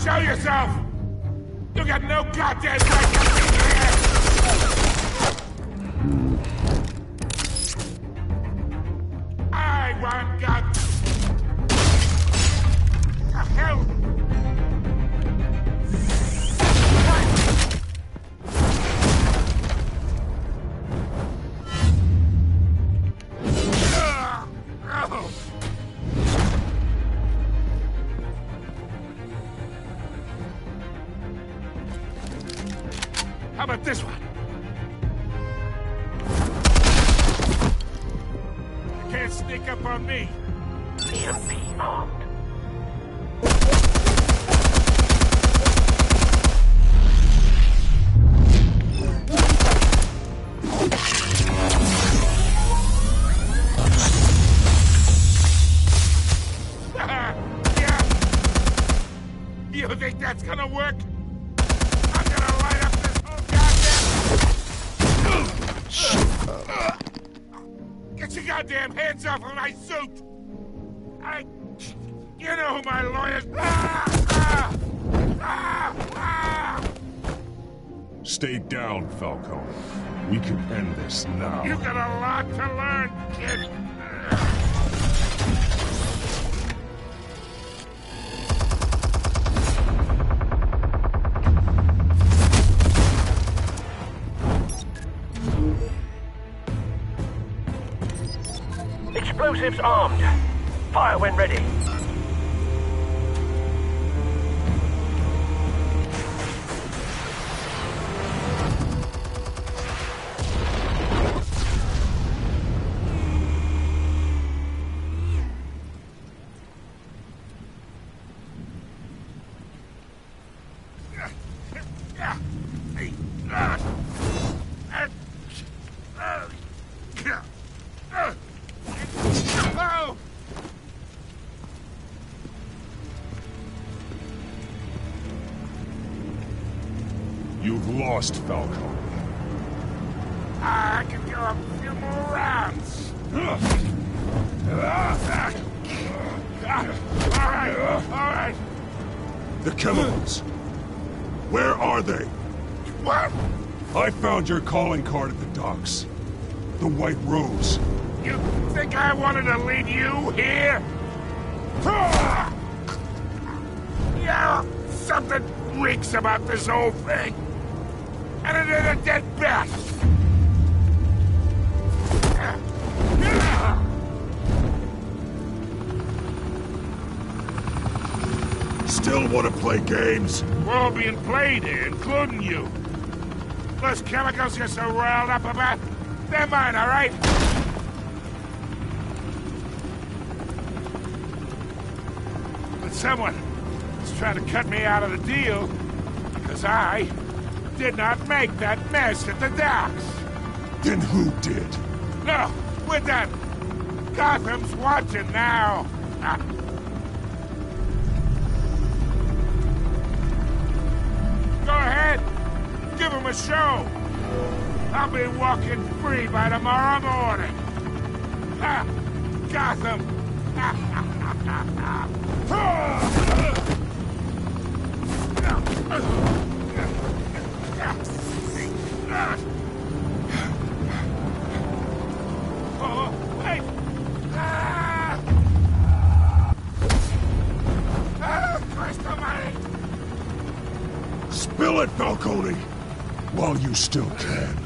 Show yourself! You got no goddamn right to be here! I want God. The hell? How about this one? You can't sneak up on me. EMP armed. Yeah. You think that's gonna work? I'm gonna light up this whole goddamn... Get your goddamn hands off of my suit! You know who my lawyers... Stay down, Falcone. We can end this now. You got a lot to learn, kid. Explosives armed. Fire when ready. You've lost, Falcone. I can go a few more rounds. All right. The chemicals. Where are they? What? I found your calling card at the docks. The White Rose. You think I wanted to leave you here? Yeah, something reeks about this whole thing. And it is a dead bat. Still want to play games? We're all being played here, including you. Those chemicals you're so riled up about, they're mine, all right? But someone is trying to cut me out of the deal because I did not make that mess at the docks. Then who did? No, we're done. Gotham's watching now. Go ahead. Give him a show. I'll be walking free by tomorrow morning. Gotham. Oh, wait. Christ almighty. Spill it, Falcone! While you still can.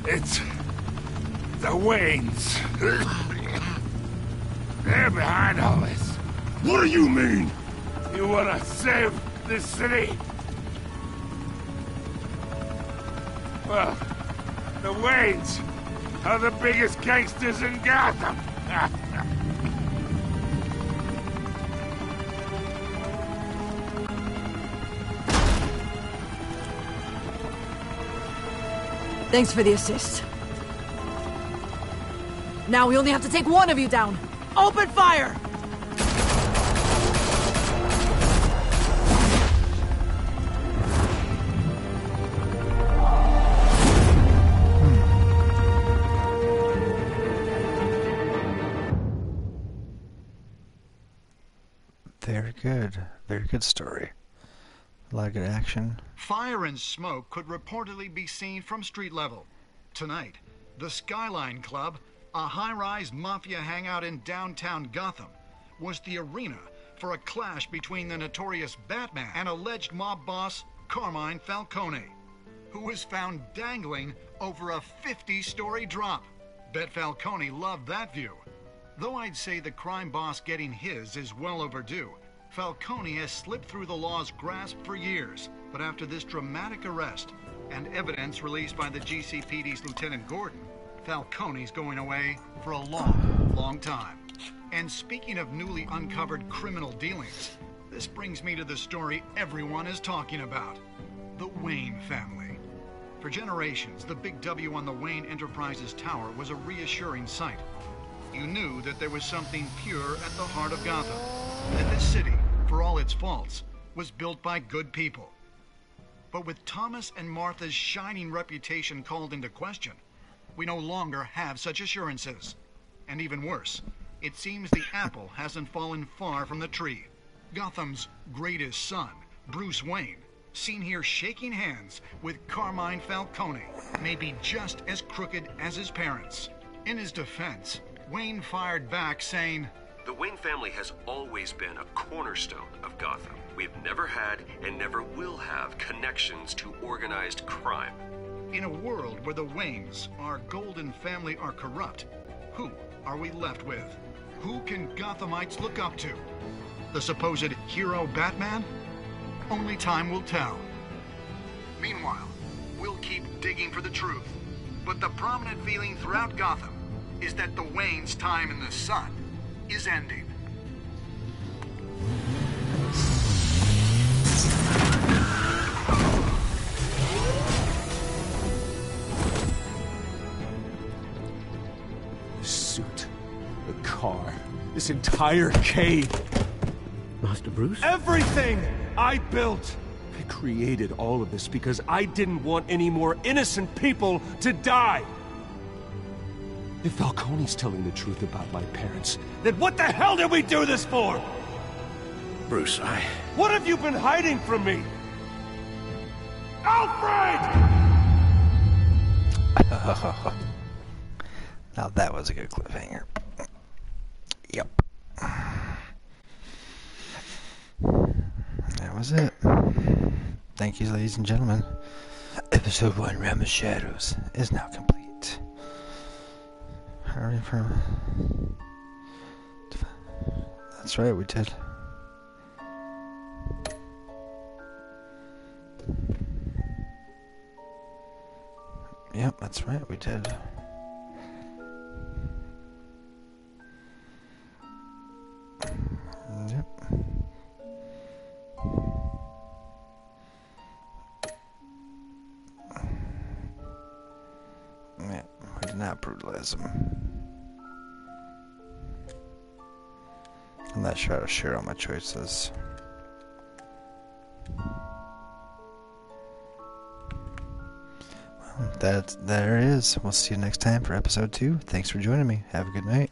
It's the Waynes. They're behind all this. What do you mean? You wanna save this city? Well, the Waynes are the biggest gangsters in Gotham. Thanks for the assist. Now we only have to take one of you down. Open fire! Very good. Very good story. A lot of good action. Fire and smoke could reportedly be seen from street level. Tonight, the Skyline Club, a high-rise mafia hangout in downtown Gotham, was the arena for a clash between the notorious Batman and alleged mob boss Carmine Falcone, who was found dangling over a 50-story drop. Bet Falcone loved that view. Though I'd say the crime boss getting his is well overdue, Falcone has slipped through the law's grasp for years. But after this dramatic arrest and evidence released by the GCPD's Lieutenant Gordon, Falcone's going away for a long, long time. And speaking of newly uncovered criminal dealings, this brings me to the story everyone is talking about. The Wayne family. For generations, the big W on the Wayne Enterprises Tower was a reassuring sight. You knew that there was something pure at the heart of Gotham. That this city, for all its faults, was built by good people. But with Thomas and Martha's shining reputation called into question, we no longer have such assurances. And even worse, it seems the apple hasn't fallen far from the tree. Gotham's greatest son, Bruce Wayne, seen here shaking hands with Carmine Falcone, may be just as crooked as his parents. In his defense, Wayne fired back saying, "The Wayne family has always been a cornerstone of Gotham. We've never had and never will have connections to organized crime." In a world where the Waynes, our golden family, are corrupt, who are we left with? Who can Gothamites look up to? The supposed hero Batman? Only time will tell. Meanwhile, we'll keep digging for the truth. But the prominent feeling throughout Gotham is that the Waynes' time in the sun is ending. The suit, the car, this entire cave. Master Bruce? Everything I built! I created all of this because I didn't want any more innocent people to die! If Falcone's telling the truth about my parents, then what the hell did we do this for? Bruce, What have you been hiding from me? Alfred! Now that was a good cliffhanger. Yep. That was it. Thank you, ladies and gentlemen. Episode 1, Realm of Shadows, is now complete. Hurry from... That's right, we did. Yep, that's right, we did. Yep. Yeah, we did not brutalize them. I'm not sure how to share all my choices. Well, there it is. We'll see you next time for episode 2. Thanks for joining me. Have a good night.